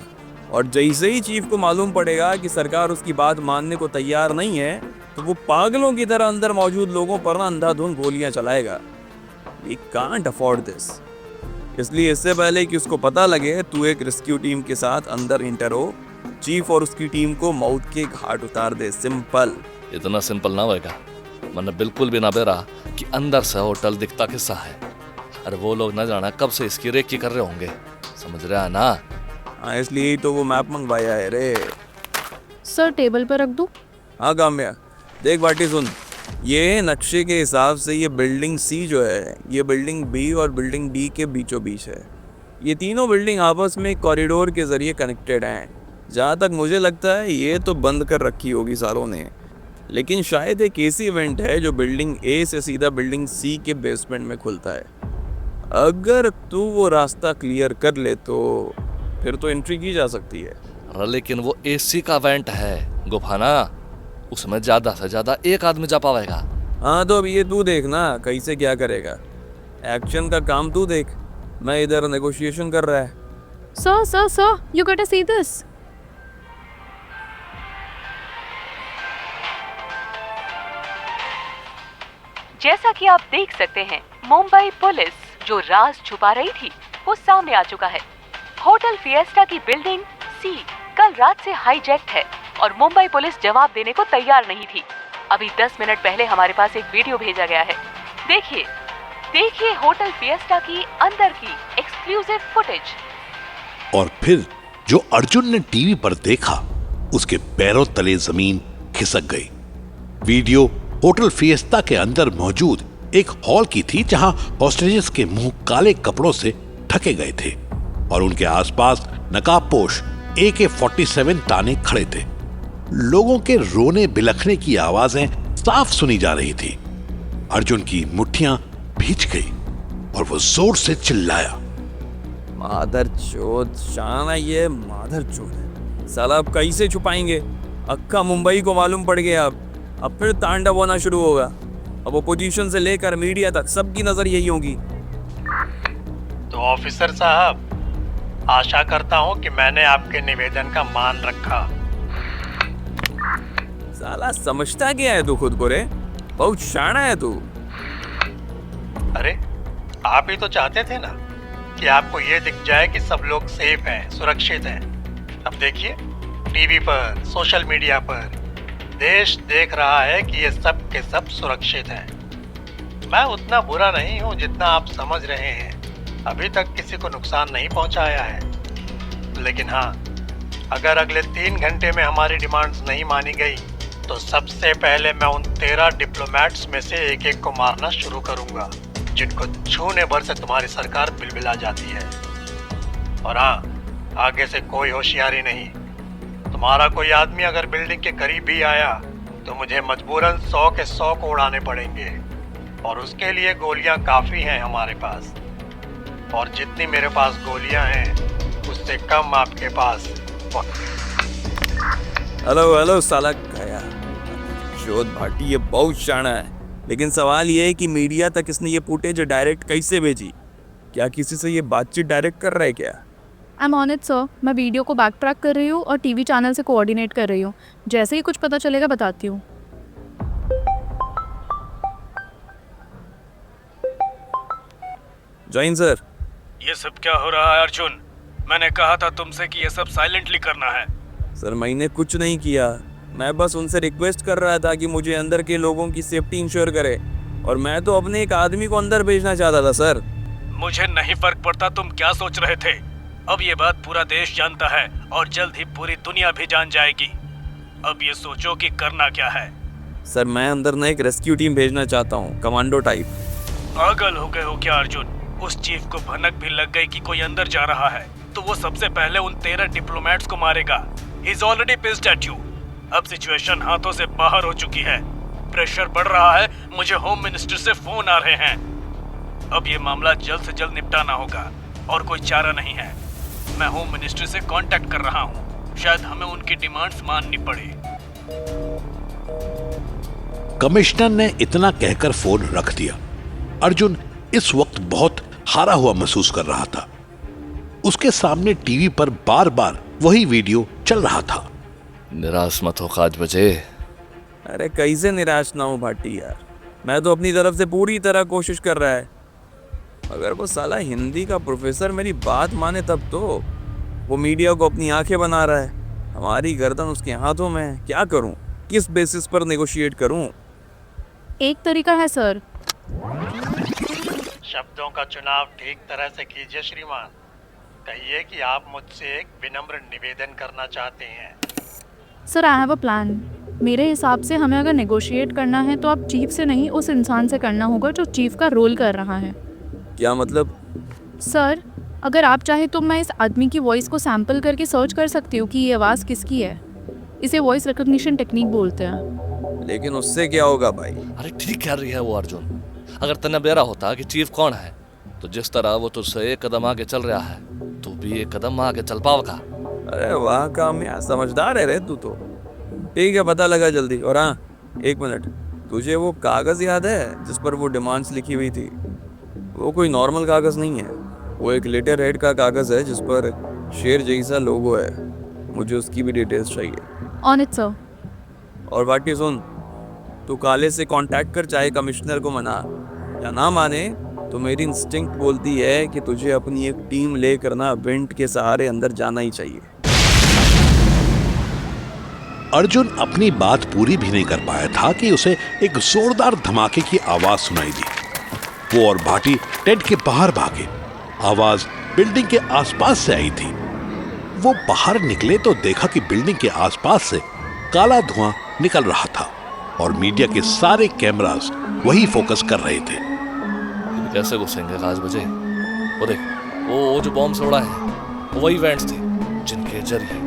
और जैसे ही चीफ को मालूम पड़ेगा कि सरकार उसकी बात मानने को तैयार नहीं है तो वो पागलों की तरह अंदर मौजूद लोगों पर ना अंधाधुंध गोलियां चलाएगा। We can't afford this। इसलिए इससे पहले कि उसको पता लगे, तू एक रेस्क्यू टीम के साथ अंदर इंटर हो, चीफ और उसकी टीम को मौत के घाट उतार दे। सिंपल। इतना सिंपल ना होगा, मैंने बिल्कुल भी ना बेरा कि अंदर से होटल दिखता किस्सा है। अरे वो लोग ना जाना कब से इसकी रेकी कर रहे होंगे, समझ रहा है ना? हाँ, इसलिए तो वो मैप मंगवाया है रे। सर टेबल पर रख दूं? हाँ काम्या, देख बाटी सुन, ये नक्शे के हिसाब से ये बिल्डिंग सी जो है, ये बिल्डिंग बी और बिल्डिंग डी के बीचों बीच है। ये तीनों बिल्डिंग आपस में कॉरिडोर के जरिए कनेक्टेड हैं। जहाँ तक मुझे लगता है ये तो बंद कर रखी होगी सारों ने, लेकिन शायद एक ऐसी इवेंट है जो बिल्डिंग ए से सीधा बिल्डिंग सी के बेसमेंट में खुलता है। अगर तू वो रास्ता क्लियर कर ले तो फिर तो एंट्री की जा सकती है। अरे लेकिन वो एसी का इवेंट है गुफाना, उसमें ज्यादा से ज्यादा एक आदमी जा पाएगा। हाँ तो अब ये तू देख ना कैसे क्या करेगा। एक्शन का काम तू देख, मैं इधर नेगोशिएशन कर रहा है। Sir, you gotta see this। जैसा कि आप देख सकते हैं, मुंबई पुलिस जो राज छुपा रही थी वो सामने आ चुका है। होटल फिएस्टा की बिल्डिंग सी कल रात से हाईजैक्ड है और मुंबई पुलिस जवाब देने को तैयार नहीं थी। अभी 10 मिनट पहले हमारे पास एक वीडियो भेजा गया है। देखिए होटल फिएस्टा की अंदर की एक्सक्लूसिव फुटेज। और फिर जो अर्जुन ने टीवी पर देखा, उसके पैरों तले जमीन खिसक गई। वीडियो होटल फिएस्टा के अंदर मौजूद एक हॉल की थी, जहां हॉस्टेजेस के मुंह काले कपड़ों से ढके गए थे और उनके आसपास नकाबपोश AK-47 ताने खड़े थे। लोगों के रोने बिलखने की आवाजें साफ सुनी जा रही थी। अर्जुन की मुट्ठियां भींच गई और वो जोर से चिल्लाया, मादरचोद शाना, ये मादरचोद है साला। अब कैसे छुपाएंगे? अक्का मुंबई को मालूम पड़ गया। अब फिर तांडव होना शुरू होगा। अब ओपोजिशन से लेकर मीडिया तक सबकी नजर यही होगी। तो ऑफिसर साहब, आशा करता हूं कि मैंने आपके निवेदन का मान रखा। साला समझता क्या है तू खुद को रे? बहुत शाना है तू। अरे आप ही तो चाहते थे ना कि आपको ये दिख जाए कि सब लोग सेफ हैं, सुरक्षित हैं। अब देखिए टीवी पर, सोशल मीडिया पर देश देख रहा है कि ये सब के सब सुरक्षित हैं। मैं उतना बुरा नहीं हूं जितना आप समझ रहे हैं। अभी तक किसी को नुकसान नहीं पहुंचाया है। लेकिन हाँ, अगर अगले 3 घंटे में हमारी डिमांड्स नहीं मानी गई तो सबसे पहले मैं उन 13 डिप्लोमेट्स में से एक को मारना शुरू करूंगा, जिनको छूने भर से तुम्हारी सरकार बिलबिला जाती है। और हाँ, आगे से कोई होशियारी नहीं। तुम्हारा कोई आदमी अगर बिल्डिंग के करीब भी आया तो मुझे मजबूरन 100 के 100 को उड़ाने पड़ेंगे, और उसके लिए गोलियां काफी हैं हमारे पास। और जितनी मेरे पास गोलियां हैं उससे कम आपके पास वक्त। हेलो हेलो साला गया शोध भाटी, ये बहुत शाना है, लेकिन सवाल ये है कि मीडिया तक इसने ये फुटेज डायरेक्ट कैसे भेजी? क्या किसी से ये बातचीत डायरेक्ट कर रहा है क्या? I am on it sir, मैं वीडियो को बैक ट्रैक कर रही हूँ और टीवी चैनल से कोऑर्डिनेट कर रही हूँ। जैसे ही कुछ पता चलेगा बताती हूँ। Join sir. ये सब क्या हो रहा है अर्जुन? मैंने कहा था तुमसे कि ये सब साइलेंटली करना है। सर मैंने कुछ नहीं किया, मैं बस उनसे रिक्वेस्ट कर रहा था कि मुझे अंदर के लोगों की सेफ्टी इंश्योर करे, और मैं तो अपने एक आदमी को अंदर भेजना चाहता था सर। मुझे नहीं फर्क पड़ता तुम क्या सोच रहे थे। अब ये बात पूरा देश जानता है और जल्द ही पूरी दुनिया भी जान जाएगी। अब ये सोचो कि करना क्या है। सर मैं अंदर ना एक रेस्क्यू टीम भेजना चाहता हूँ, कमांडो टाइप। पागल हो गए हो क्या अर्जुन? उस चीफ को भनक भी लग गई कि कोई अंदर जा रहा है तो वो सबसे पहले उन 13 डिप्लोमेट्स को मारेगा। He is already pissed at you. अब सिचुएशन हाथों से बाहर हो चुकी है, प्रेशर बढ़ रहा है, मुझे होम मिनिस्टर से फोन आ रहे हैं। अब ये मामला जल्द से जल्द निपटाना होगा और कोई चारा नहीं है। मैं होम मिनिस्टर से कांटेक्ट कर रहा हूँ, शायद हमें उनकी डिमांड्स माननी पड़े। कमिश्नर ने इतना कहकर फोन रख दिया। अर्जुन इस वक्त बहुत हारा हुआ महसूस कर रहा था। उसके सामने टीवी पर बार बार वही वीडियो चल रहा था। निराश मत हो खाज बजे। अरे कैसे निराश ना हो भाटी यार, मैं तो अपनी तरफ से पूरी तरह कोशिश कर रहा है। अगर वो साला हिंदी का प्रोफेसर मेरी बात माने तब तो। वो मीडिया को अपनी आंखें बना रहा है, हमारी गर्दन उसके हाथों में है। क्या करूं, किस बेसिस पर नेगोशिएट करूं? एक तरीका है सर। शब्दों का चुनाव ठीक तरह से कीजिए श्रीमान। कहिए कि आप मुझसे एक विनम्र निवेदन करना चाहते हैं। Sir I have a plan. मेरे हिसाब से हमें अगर नेगोशिएट करना है तो आप चीफ से नहीं, उस इंसान से करना होगा जो चीफ का रोल कर रहा है। क्या मतलब? सर अगर आप चाहे तो मैं इस आदमी की वॉइस को सैंपल करके सर्च कर सकती हूँ कि ये आवाज़ किसकी है। इसे वॉइस रिकॉग्निशन टेक्निक बोलते हैं। लेकिन उससे क्या होगा भाई? अरे ठीक कह रही है वो अर्जुन। अगर तन्ने बेरा होता कि चीफ कौन है, तो जिस तरह वो तुझसे एक कदम आगे चल रहा है, तू भी एक कदम आगे चल पाओगा। अरे वाह कामया, समझदार है रे तू तो। ठीक है, पता लगा जल्दी। और हाँ, एक मिनट, तुझे वो कागज़ याद है जिस पर वो डिमांड्स लिखी हुई थी? वो कोई नॉर्मल कागज़ नहीं है, वो एक लेटर हेड का कागज़ है जिस पर शेर जैसा लोगो है। मुझे उसकी भी डिटेल्स चाहिए। On it sir. और बाटी सुन, तू काले से कांटेक्ट कर, चाहे कमिश्नर को मना या ना माने, तो मेरी इंस्टिंक्ट बोलती है कि तुझे अपनी एक टीम लेकर ना वेंट के सहारे अंदर जाना ही चाहिए। अर्जुन अपनी बात पूरी भी नहीं कर पाया था कि उसे एक जोरदार धमाके की आवाज सुनाई दी। वो और भाटी टेंट के बाहर भागे। आवाज बिल्डिंग के आसपास से आई थी। वो बाहर निकले तो देखा कि बिल्डिंग के आसपास से काला धुआं निकल रहा था और मीडिया के सारे कैमरास वही फोकस कर रहे थे। कैसे घुसेंगे खाज बजे? वो देख, वो जो बॉम्ब से उड़ा है वो वही वेंट्स थे जिनके जरिए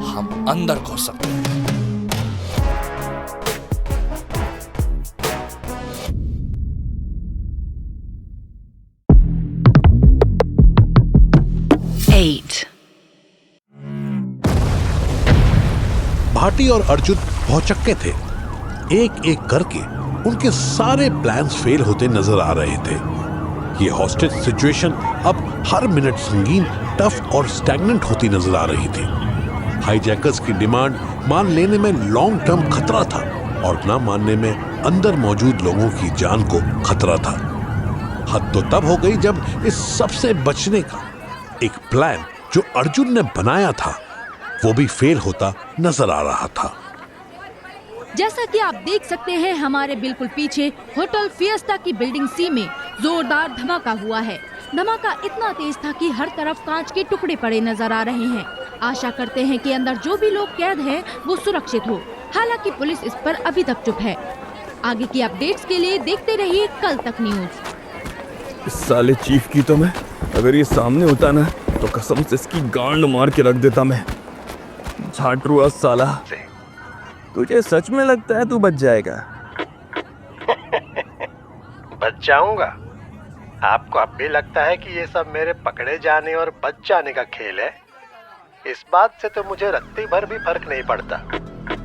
हम अंदर घुस सकते हैं। भाटी और अर्जुन भौचक्के थे। एक एक करके उनके सारे प्लान्स फेल होते नजर आ रहे थे। ये हॉस्टेज सिचुएशन अब हर मिनट संगीन, टफ और स्टैग्नेंट होती नजर आ रही थी। हाईजैकर्स की डिमांड मान लेने में लॉन्ग टर्म खतरा था और ना मानने में अंदर मौजूद लोगों की जान को खतरा था। हद तो तब हो गई जब इस सबसे बचने का एक प्लान जो अर्जुन ने बनाया था वो भी फेल होता नजर आ रहा था। जैसा कि आप देख सकते हैं, हमारे बिल्कुल पीछे होटल फिएस्टा की बिल्डिंग सी में जोरदार धमाका हुआ है। धमाका इतना तेज था कि हर तरफ कांच के टुकड़े पड़े नजर आ रहे हैं। आशा करते हैं कि अंदर जो भी लोग कैद हैं वो सुरक्षित हो। हालांकि पुलिस इस पर अभी तक चुप है। आगे की अपडेट्स के लिए देखते रहिए कल तक न्यूज। इस साले चीफ की तो मैं, अगर ये सामने होता ना तो कसम से इसकी गांड मार के रख देता मैं। झाटरुआ साला, तुझे सच में लगता है तू बच जाएगा? बच जाऊंगा? आपको अब भी लगता है कि ये सब मेरे पकड़े जाने और बच जाने का खेल है? इस बात से तो मुझे रत्ती भर भी फर्क नहीं पड़ता।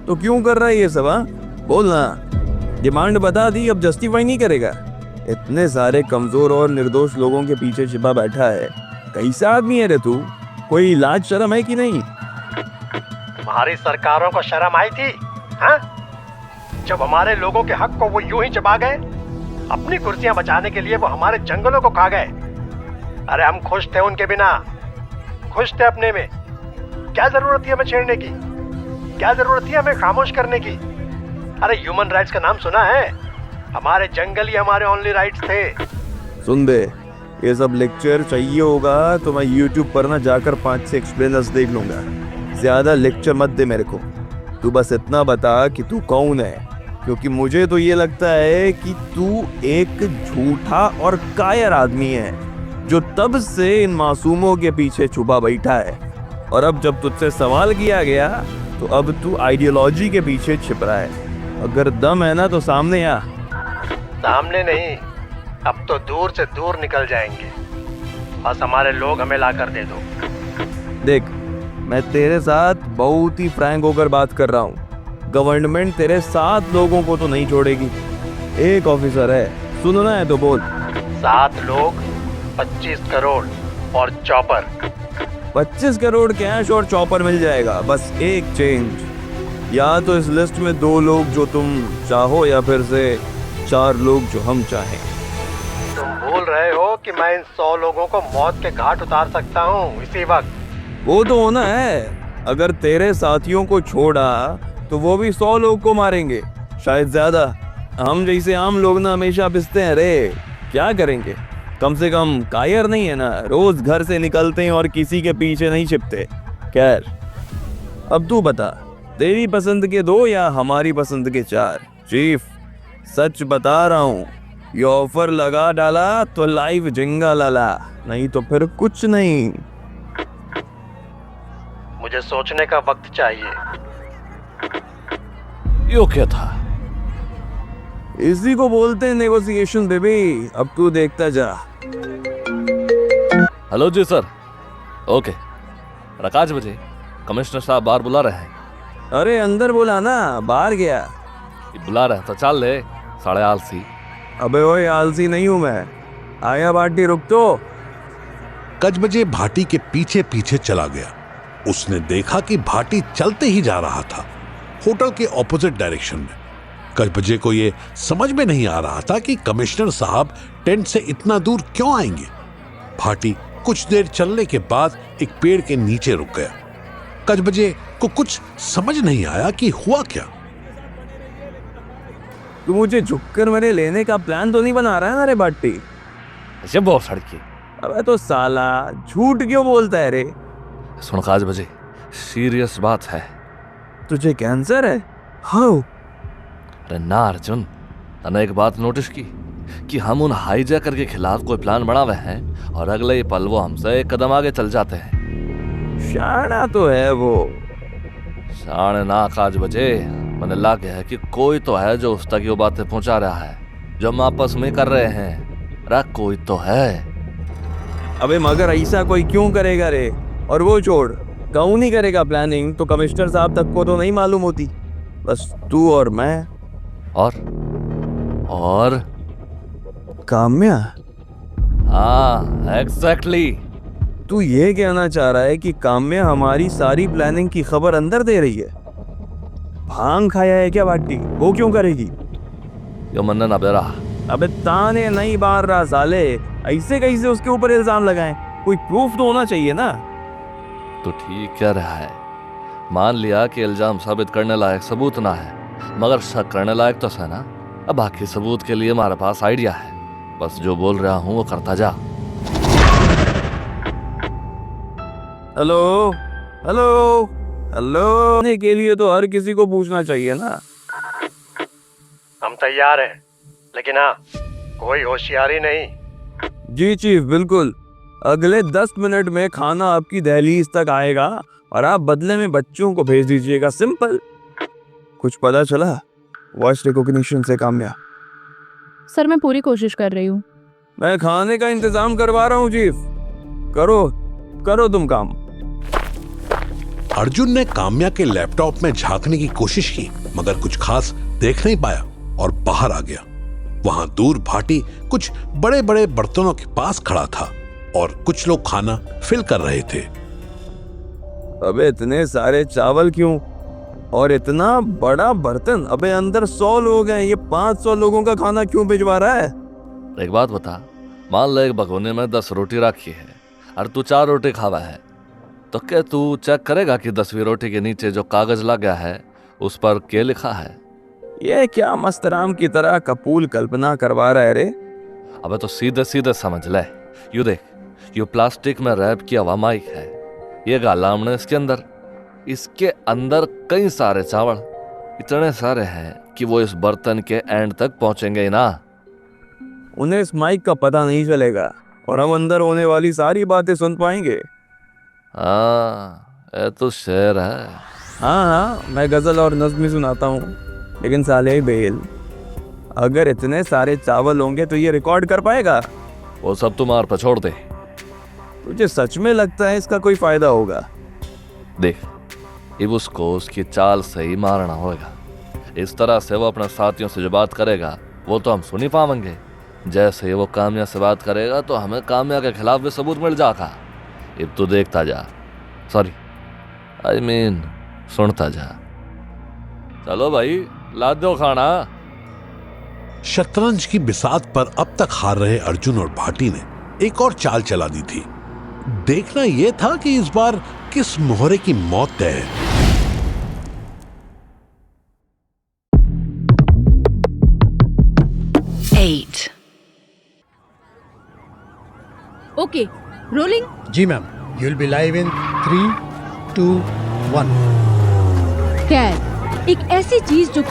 तो क्यों कर रहा है ये सब? हाँ बोलना, डिमांड बता दी, अब जस्टिफाई नहीं करेगा? इतने सारे कमजोर और निर्दोष लोगों के पीछे छिपा बैठा है, कैसा आदमी है रे तू? कोई लाज शर्म है कि नहीं? तुम्हारी सरकारों को शर्म आई थी हाँ? जब हमारे लोगों के हक को वो यूं ही चबा गए, अपनी कुर्सियां बचाने के लिए वो हमारे जंगलों को खा गए। अरे हम खुश थे उनके बिना, खुश थे अपने में। क्या जरूरत थी हमें छेड़ने की? क्या जरूरत थी हमें खामोश करने की? अरे ह्यूमन राइट्स का नाम सुना है? हमारे जंगल ही हमारे ओनली राइट्स थे। सुन बे, ये सब लेक्चर चाहिए होगा तो मैं YouTube पर ना जाकर 5-6 एक्सप्लेनर्स देख लूंगा। ज्यादा लेक्चर मत दे मेरे को। तू बस इतना बता कि तू कौन है, क्योंकि मुझे तो ये लगता है कि तू एक झूठा और कायर आदमी है जो तब से इन मासूमों के पीछे छुपा बैठा है। और अब जब तुझसे सवाल किया गया तो अब तू आइडियोलॉजी के पीछे छिप रहा है। अगर दम है ना तो सामने आ। सामने नहीं, अब तो दूर से दूर निकल जाएंगे। बस हमारे लोग हमें ला कर दे दो। देख, मैं तेरे साथ बहुत ही फ्रैंक होकर बात कर रहा हूँ। गवर्नमेंट तेरे 7 लोगों को तो नहीं छोड़ेगी। एक ऑफिसर है, सुनना है तो बोल। 7 लोग, 25 करोड़ और चॉपर। 25 करोड़ कैश और चॉपर मिल जाएगा, बस एक चेंज। या तो इस लिस्ट में 2 लोग जो तुम चाहो या फिर से 4 लोग जो हम चाहें। तुम भूल रहे हो कि मैं इन 100 लोगों को मौत के घाट उतार सकता हूँ इसी वक्त। वो तो होना है। अगर तेरे साथियों को छोड़ा तो वो भी 100 लोग को मारेंगे, शायद ज्यादा। हम जैसे आम लोग ना हमेशा पिसते हैं रे, क्या करेंगे? कम से कम कायर नहीं है ना, रोज घर से निकलते हैं और किसी के पीछे नहीं छिपते। खैर, अब तू बता, तेरी पसंद के 2 या हमारी पसंद के 4? चीफ, सच बता रहा हूँ, ये ऑफर लगा डाला तो लाइव जिंगा लाला, नहीं तो फिर कुछ नहीं। मुझे सोचने का वक्त चाहिए। यो क्या था? इसी को बोलते हैं नेगोशिएशन बेबी। अब तू देखता जा। हेलो जी सर। ओके, रकाज बजे कमिश्नर साहब बाहर बुला रहे हैं। अरे अंदर बुला ना, बाहर गया। बुला रहे हैं तो चल ले, साढ़े आलसी। अबे ओए, आलसी नहीं हूं मैं। आया भाटी, रुक तो। कजबजे भाटी के पीछे पीछे चला गया। उसने देखा कि भाटी चलते ही जा रहा था, होटल के ऑपोजिट डायरेक्शन में। कजबजे को यह समझ में नहीं आ रहा था कि कमिश्नर साहब टेंट से इतना दूर क्यों आएंगे। भाटी कुछ देर चलने के बाद एक पेड़ के नीचे रुक गया। कजबजे को कुछ समझ नहीं आया कि हुआ क्या। तू मुझे झुककर मेरे लेने का प्लान तो नहीं बना रहा है ना रे भाटी? जब बहुत सड़की। अबे तो साला झूठ क्यों बोलता है रे? सुन काज बजे, सीरियस बात है। तुझे कैंसर है? हाँ। अरे ना अर्जुन, तने एक बात नोटिस की कि हम उन हाईजैकर के खिलाफ कोई प्लान बनावे हैं और अगले ही पल वो हमसे एक कदम आगे चल जाते हैं। शाना तो है वो। शान ना काज बजे, मैंने लग है कि कोई तो है जो उस तक ये बातें पहुंचा रहा है जो हम आपस में कर रहे हैं। रख, कोई तो है। अबे मगर ऐसा कोई क्यों करेगा रे? और वो छोड़, कौन नहीं करेगा प्लानिंग तो कमिश्नर साहब तक को तो नहीं मालूम होती, बस तू और मैं। और काम्या? हाँ एग्जैक्टली। तू ये कहना चाह रहा है कि काम्या हमारी सारी प्लानिंग की खबर अंदर दे रही है? भांग खाया है क्या भाटी? वो क्यों करेगी? यो मन्ना ना बेरा। अबे ताने नहीं बार रहा साले, ऐसे कैसे उसके ऊपर इल्जाम लगाएं? कोई प्रूफ तो होना चाहिए ना। तो ठीक कह रहा है, मान लिया कि इल्जाम साबित करने लायक सबूत ना है, मगर शक करने लायक तो है ना। अब बाकी सबूत के लिए हमारे पास आइडिया है, बस जो बोल रहा हूं वो करता जा। हेलो हेलो हेलो के लिए तो हर किसी को पूछना चाहिए ना। हम तैयार हैं, लेकिन हाँ, कोई होशियारी नहीं। जी चीफ, बिल्कुल। अगले 10 मिनट में खाना आपकी दहलीज तक आएगा और आप बदले में बच्चों को भेज दीजिएगा। सिंपल। कुछ पता चला वॉइस रिकॉग्निशन से काम्या? सर मैं पूरी कोशिश कर रही हूँ। मैं खाने का इंतजाम करवा रहा हूँ चीफ। करो करो तुम काम। अर्जुन ने काम्या के लैपटॉप में झांकने की कोशिश की, मगर कुछ खास देख नहीं पाया और बाहर आ गया। वहां दूर भाटी कुछ बड़े बड़े बर्तनों के पास खड़ा था और कुछ लोग खाना फिल कर रहे थे। अबे इतने सारे चावल क्यों और इतना बड़ा बर्तन? अबे अंदर 100 लोग हैं, ये 500 लोगों का खाना क्यों भिजवा रहा है? एक बात बता, मान ले एक भगोने में 10 रोटी रखी है और तू 4 रोटी खावा है, तो क्या तू चेक करेगा कि 10वीं रोटी के नीचे जो कागज लगा है उस पर क्या लिखा है? ये क्या मस्तराम की तरह कपूल कल्पना करवा रहा है रे? अबे तो सीधे सीधे समझ ले, यू देख, यू प्लास्टिक में रैप किया हुआ माइक है, ये गाला हमने इसके अंदर कई सारे चावल, इतने सारे हैं कि वो इस बर्तन के एंड तक पहुंचेंगे ही ना। उन्हें इस माइक का पता नहीं चलेगा और हम अंदर होने वाली सारी बातें सुन पाएंगे। हाँ, ये तो शेर है। हाँ, मैं गजल और नज्म सुनाता हूँ, लेकिन साले बेल, अगर इतने सारे चावल होंगे तो ये रिकॉर्ड कर पाएगा? वो सब तुम्हारे पर छोड़ दे। तुझे सच में लगता है इसका कोई फायदा होगा? देख, अब उसको उसकी चाल से ही मारना होगा। इस तरह से वो अपने साथियों से जो बात करेगा वो तो हम सुन ही पाएंगे। जैसे ही वो काम्या से बात करेगा तो हमें काम्या के खिलाफ भी सबूत मिल जाएगा। अब तो देखता जा, सॉरी आई मीन सुनता जा। चलो भाई, ला दो खाना। शतरंज की बिसात पर अब तक हार रहे अर्जुन और भाटी ने एक और चाल चला दी थी। देखना यह था कि इस बार किस मोहरे की मौत तय है। Okay, rolling. जी ma'am, you will be live in 3, 2, 1। खैर, एक ऐसी चीज जो किसी